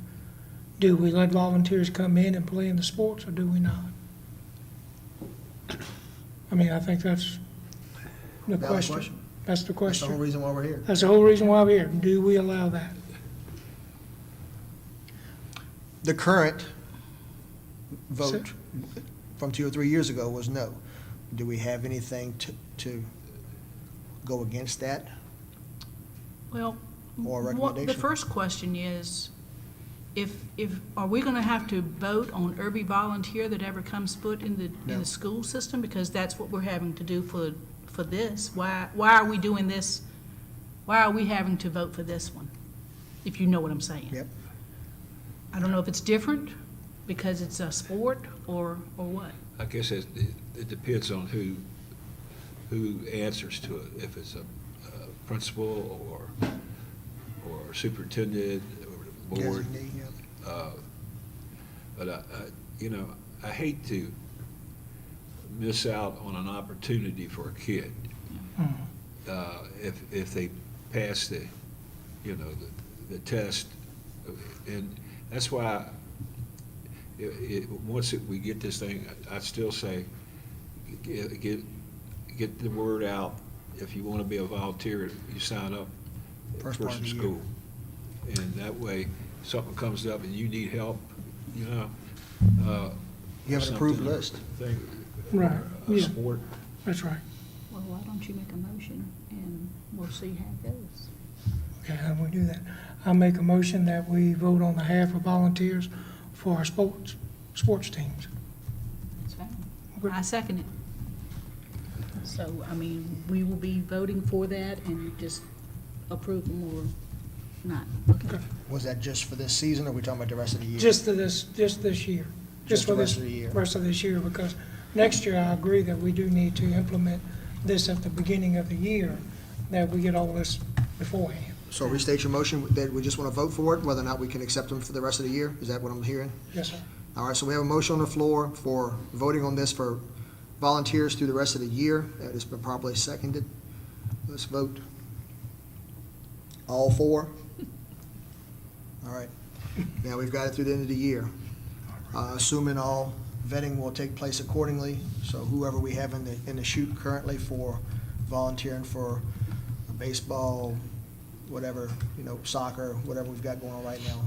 Do we let volunteers come in and play in the sports, or do we not? I mean, I think that's the Valid question. question. That's the That's the whole question. reason why we're here. That's the whole reason why we're here. Do we allow that? The current vote from 2 or 3 years ago was no. Do we have anything to go against that? Well, Or the recommendation? first question is, are we gonna have to vote on every volunteer that ever comes foot in No. the school system? Because that's what we're having to do for this. Why are we doing this? Why are we having to vote for this one? If you know what I'm saying. Yep. I don't know if it's different because it's a sport or what. I guess it depends on who answers to it. If it's a principal or superintendent or the board. Designee, yep. But I hate to miss out on an opportunity for a kid. If they pass the test. And that's why, once we get this thing, I still say, get the word out. If you want to be a volunteer, you sign up First part first of in the year. school. And that way, something comes up and you need help, You have an approved something, list. Right, A yeah. sport. That's right. Well, why don't you make a motion and we'll see how it goes. Okay, how do we do that? I make a motion that we vote on behalf of volunteers for our sports teams. That's fine. Okay. I second it. So, I mean, we will be voting for that and just approve them or not. Okay. Was that just for this season, or are we talking about the rest of the year? Just this year. Just for the rest this of the year. Rest of this year, because next year, I agree that we do need to implement this at the beginning of the year, that we get all this beforehand. So restate your motion that we just want to vote for it, whether or not we can accept them for the rest of the year? Is that what I'm hearing? Yes, sir. All right, so we have a motion on the floor for voting on this for volunteers through the rest of the year. That has been properly seconded. Let's vote. All four? All right. Now we've got it through the end of the year. Assuming all vetting will take place accordingly, so whoever we have in the chute currently for volunteering for baseball, whatever, soccer, whatever we've got going on right now.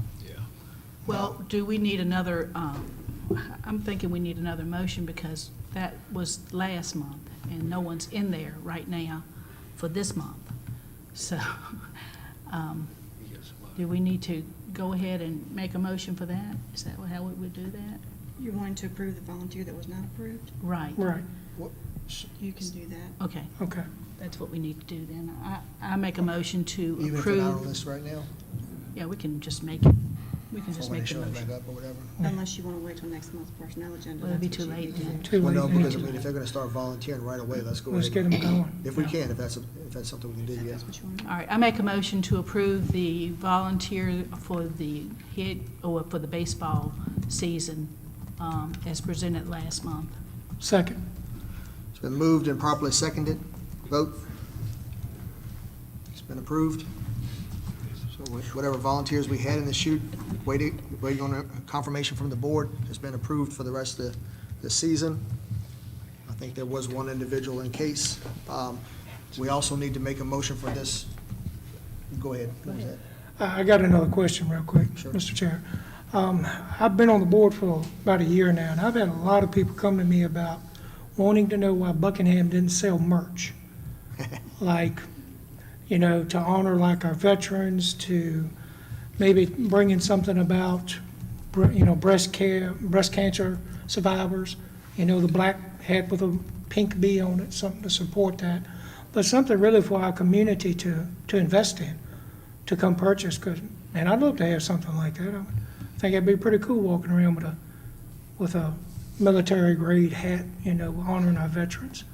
Well, do we need another, I'm thinking we need another motion because that was last month and no one's in there right now for this month. So, do we need to go ahead and make a motion for that? Is that how we would do that? You're wanting to approve the volunteer that was not approved? Right. Right, You can do that. Okay, okay. that's what we need to do then. I make a motion to Even if they're not on approve. this right now? Yeah, we can just make it, we can Or just when they make the show it back motion. up or whatever? Unless you want to wait till next month's personnel agenda. Well, it'd be that's too what you late need to then. do. Too Well, late. no, because then. if they're gonna start volunteering right away, let's go Let's ahead. get them going. If we can, if that's something we can do, yeah. That's what you want to do. All right, I make a motion to approve the volunteer for the for the baseball season, as presented last month. Second, It's been moved and properly seconded. Vote. It's been approved. So whatever volunteers we had in the chute, waiting on a confirmation from the board, has been approved for the rest of the season. I think there was one individual in case. We also need to make a motion for this. Go ahead. What was that? I got another question real quick, Sure. Mr. Chair. I've been on the board for about a year now, and I've had a lot of people come to me about wanting to know why Buckingham didn't sell merch. Like, to honor like our veterans, to maybe bring in something about, breast cancer survivors, the black hat with a pink bee on it, something to support that. But something really for our community to invest in, to come purchase, and I'd love to have something like that. I think it'd be pretty cool walking around with a military grade hat, honoring our veterans.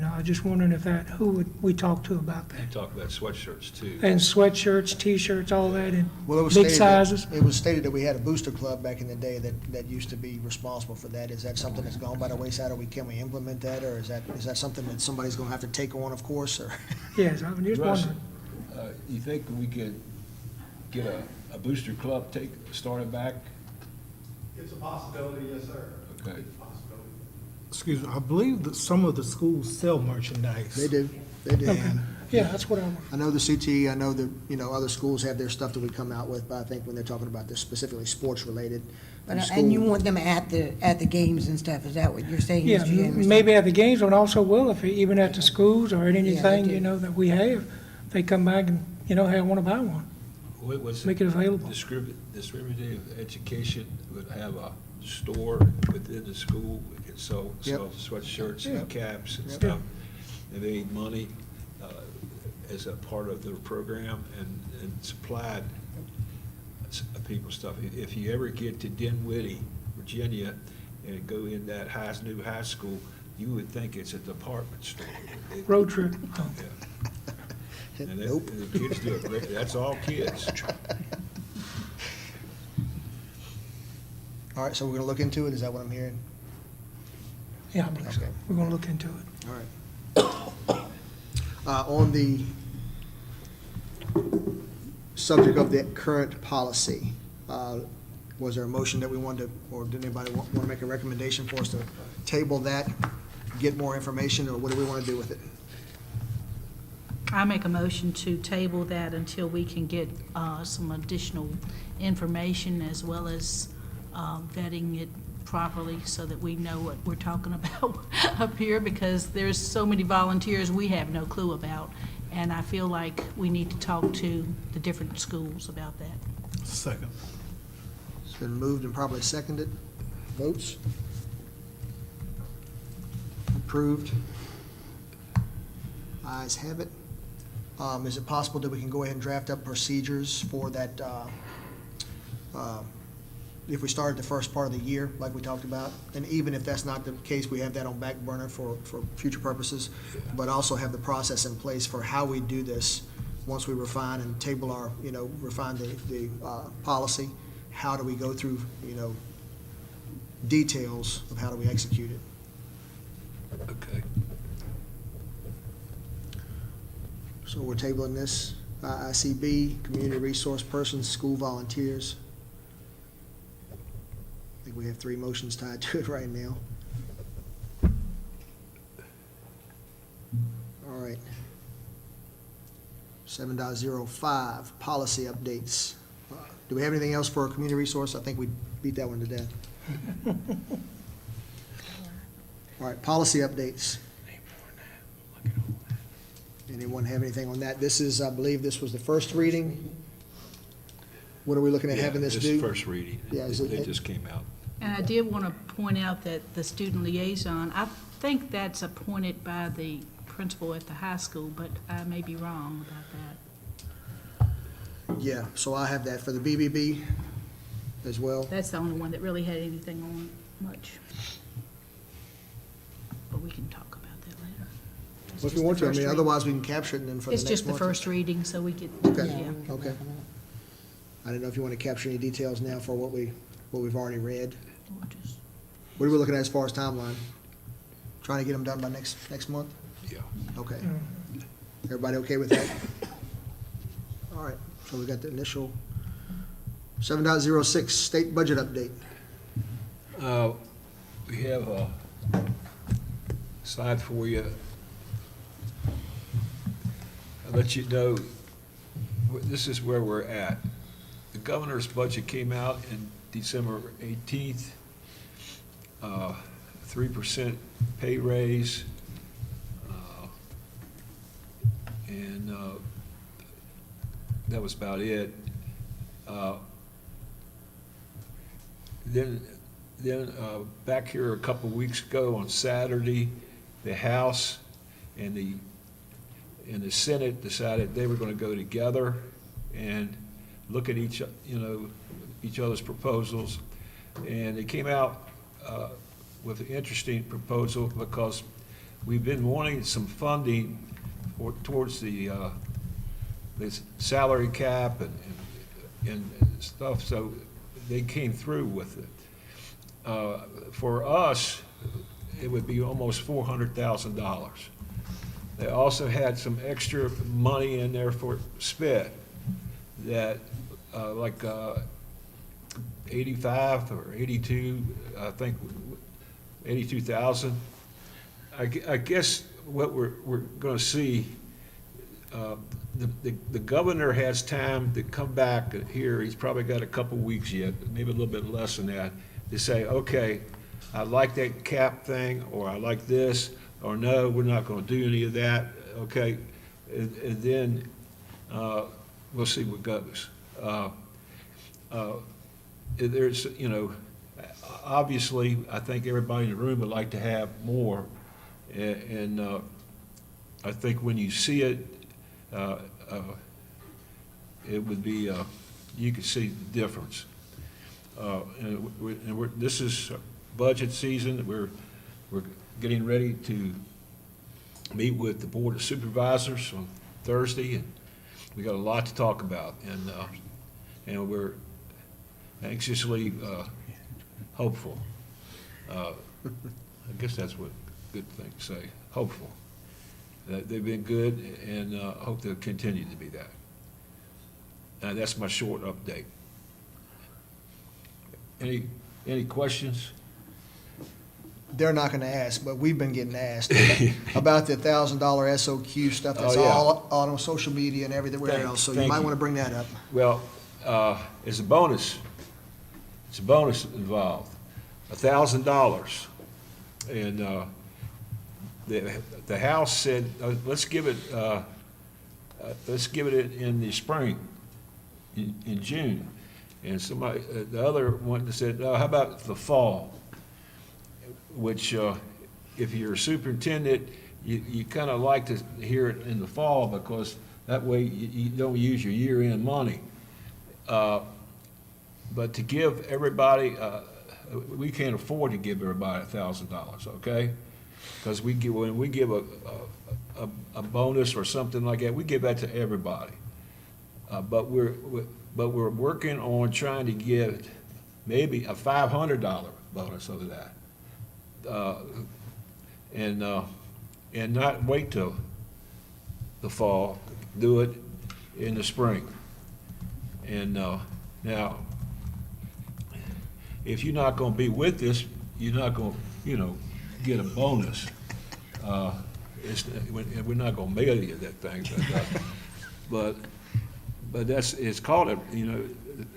I just wondering who would we talk to about that? You talk about sweatshirts too. And sweatshirts, T-shirts, all that, and Well, it was big stated sizes. It was stated that we had a booster club back in the day that used to be responsible for that. Is that something that's gone by the wayside, or can we implement that, or is that something that somebody's gonna have to take on, of course, or? Yes, I'm just Russ, wondering. you think we could get a booster club started back? It's a possibility, yes, sir. Okay. Excuse me, I believe that some of the schools sell merchandise. They do. And Yeah, that's what I know the CT, I know the, other schools have their stuff that we come out with, but I think when they're talking about this specifically sports-related. And you want them at the games and stuff, is that what you're saying, Yeah, Mr. Jamerson? maybe at the games, but also will, even at the schools or at anything, do. that we have, they come back and, hey, I want to buy one, What was make it available. distributive education would have a store within the school, we could sell sweatshirts and caps and Yep. stuff. And they made money as a part of their program and supplied people stuff. If you ever get to Dinwiddie, Virginia, and go in that new high school, you would think it's a department store. Road trip. Oh, Yeah. And Nope. the kids do it great. That's all kids. All right, so we're gonna look into it, is that what I'm hearing? Yeah, I believe so. Okay. We're going to look into it. All right. On the subject of the current policy, was there a motion that we wanted to, or did anybody want to make a recommendation for us to table that, get more information, or what do we want to do with it? I make a motion to table that until we can get some additional information as well as vetting it properly so that we know what we're talking about up here, because there's so many volunteers we have no clue about. And I feel like we need to talk to the different schools about that. second. It's been moved and properly seconded. Votes? Approved. Ayes have it. Is it possible that we can go ahead and draft up procedures for that, if we started the first part of the year, like we talked about? And even if that's not the case, we have that on back burner for future purposes, but also have the process in place for how we do this once we refine and table our, refine the policy. How do we go through, details of how do we execute it. Okay. So we're tabling this, ICB, community resource persons, school volunteers. I think we have 3 motions tied to it right now. All right. 7.05, policy updates. Do we have anything else for a community resource? I think we beat that one to death. All right, policy updates. Anyone have anything on that? This is, I believe this was the first reading. What are we looking at having this do? First reading. Yeah, is It it- just came out. And I did want to point out that the student liaison, I think that's appointed by the principal at the high school, but I may be wrong about that. Yeah, so I have that for the BBB as well. That's the only one that really had anything on much. But we can talk about that later. It's Well, if just we the want to, I first mean, reading. otherwise we can capture it and then for the It's next just the month. first reading, so we could, Okay, yeah. okay. I didn't know if you want to capture any details now for what we've already read. We'll just- What are we looking at as far as timeline? Trying to get them done by next month? Yeah. Okay. Everybody okay with that? All right, so we got the initial 7.06, state budget update. We have a slide for you. I'll let you know, this is where we're at. The governor's budget came out in December 18th. 3% pay raise. And that was about it. Then back here a couple of weeks ago on Saturday, the House and the Senate decided they were going to go together and look at each other's proposals. And they came out with an interesting proposal because we've been wanting some funding towards the salary cap and stuff, so they came through with it. For us, it would be almost $400,000. They also had some extra money in there for SPED that, like 85 or 82, I think, 82,000. I guess what we're going to see, the governor has time to come back here. He's probably got a couple weeks yet, maybe a little bit less than that, to say, okay, I like that cap thing, or I like this, or no, we're not going to do any of that, okay? And then we'll see what goes. There's, obviously, I think everybody in the room would like to have more, and I think when you see it, it would be, you could see the difference. This is budget season. We're getting ready to meet with the Board of Supervisors on Thursday, and we got a lot to talk about, and we're anxiously hopeful. I guess that's what good thing to say, hopeful. They've been good, and I hope they'll continue to be that. That's my short update. Any questions? They're not going to ask, but we've been getting asked about the $1,000 SOQ stuff that's Oh, yeah. all on social media and everywhere Thank- else, so you thank might you. want to bring that up. Well, it's a bonus. It's a bonus involved, $1,000. And the House said, let's give it in the spring, in June. And somebody, the other one said, no, how about the fall? Which, if you're a superintendent, you kind of like to hear it in the fall, because that way you don't use your year-end money. But to give everybody, we can't afford to give everybody $1,000, okay? Because when we give a bonus or something like that, we give that to everybody. But we're working on trying to give maybe a $500 bonus of that. And not wait till the fall, do it in the spring. And now, if you're not gonna be with this, you're not gonna, get a bonus. We're not gonna mail you that thing, but it's called,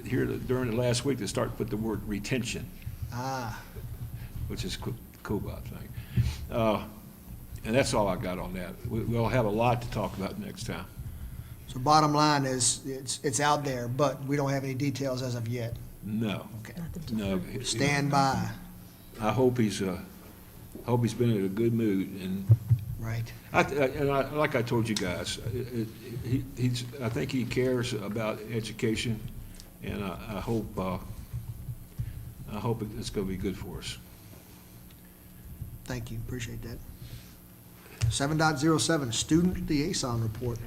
here during the last week, they start to put the word retention, which is cool about the thing. And that's all I got on that. We'll have a lot to talk about next time. So bottom line is, it's out there, but we don't have any details as of yet. No, Okay. no. Stand by, I hope he's been in a good mood, and right? like I told you guys, I think he cares about education, and I hope it's going to be good for us. Thank you, appreciate that. 7.07, Student Liaison Report.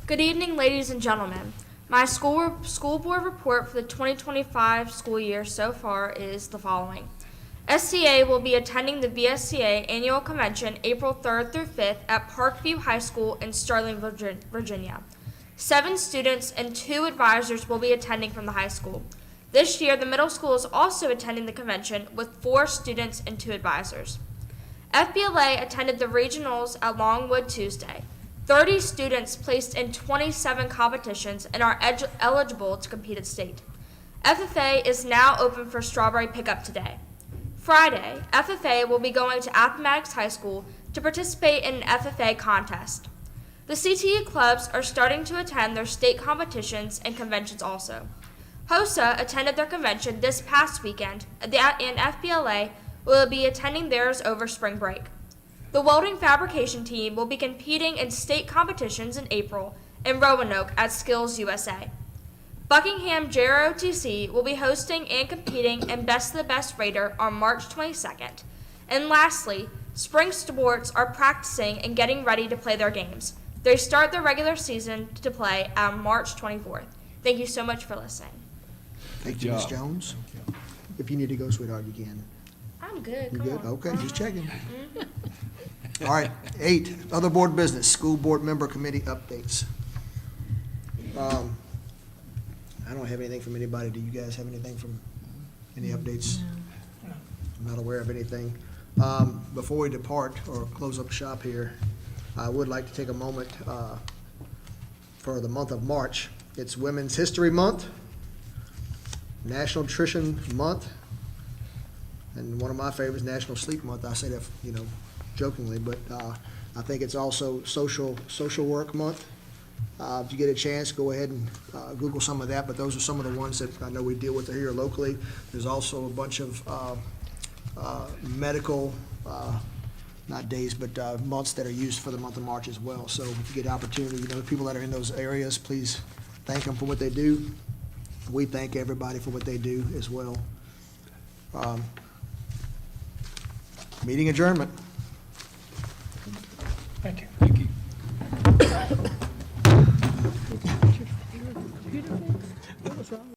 Good evening, ladies and gentlemen. My school board report for the 2025 school year so far is the following. SCA will be attending the VSCA Annual Convention April 3rd through 5th at Parkview High School in Sterling, Virginia. 7 students and 2 advisors will be attending from the high school. This year, the middle school is also attending the convention with 4 students and 2 advisors. FBLA attended the regionals at Longwood Tuesday. 30 students placed in 27 competitions and are eligible to compete at state. FFA is now open for strawberry pickup today. Friday, FFA will be going to Appomattox High School to participate in an FFA contest. The CTE clubs are starting to attend their state competitions and conventions also. HOSA attended their convention this past weekend, and FBLA will be attending theirs over spring break. The welding fabrication team will be competing in state competitions in April in Roanoke at Skills USA. Buckingham JROTC will be hosting and competing in Best of the Best Raider on March 22nd. And lastly, spring sports are practicing and getting ready to play their games. They start their regular season to play on March 24th. Thank you so much for listening. Thank you, Ms. Jones. If you need to go, sweetheart, you can. I'm good. You Come good? on. Okay, just checking. All right, 8, other board business, school board member committee updates. I don't have anything from anybody. Do you guys have anything from, any updates? I'm not aware of anything. Before we depart or close up shop here, I would like to take a moment for the month of March. It's Women's History Month, National Nutrition Month, and one of my favorites, National Sleep Month. I say that, jokingly, but I think it's also Social Work Month. If you get a chance, go ahead and Google some of that, but those are some of the ones that I know we deal with here locally. There's also a bunch of medical, not days, but months that are used for the month of March as well. So if you get an opportunity, people that are in those areas, please thank them for what they do. We thank everybody for what they do as well. Meeting adjournment. Thank you. Thank you.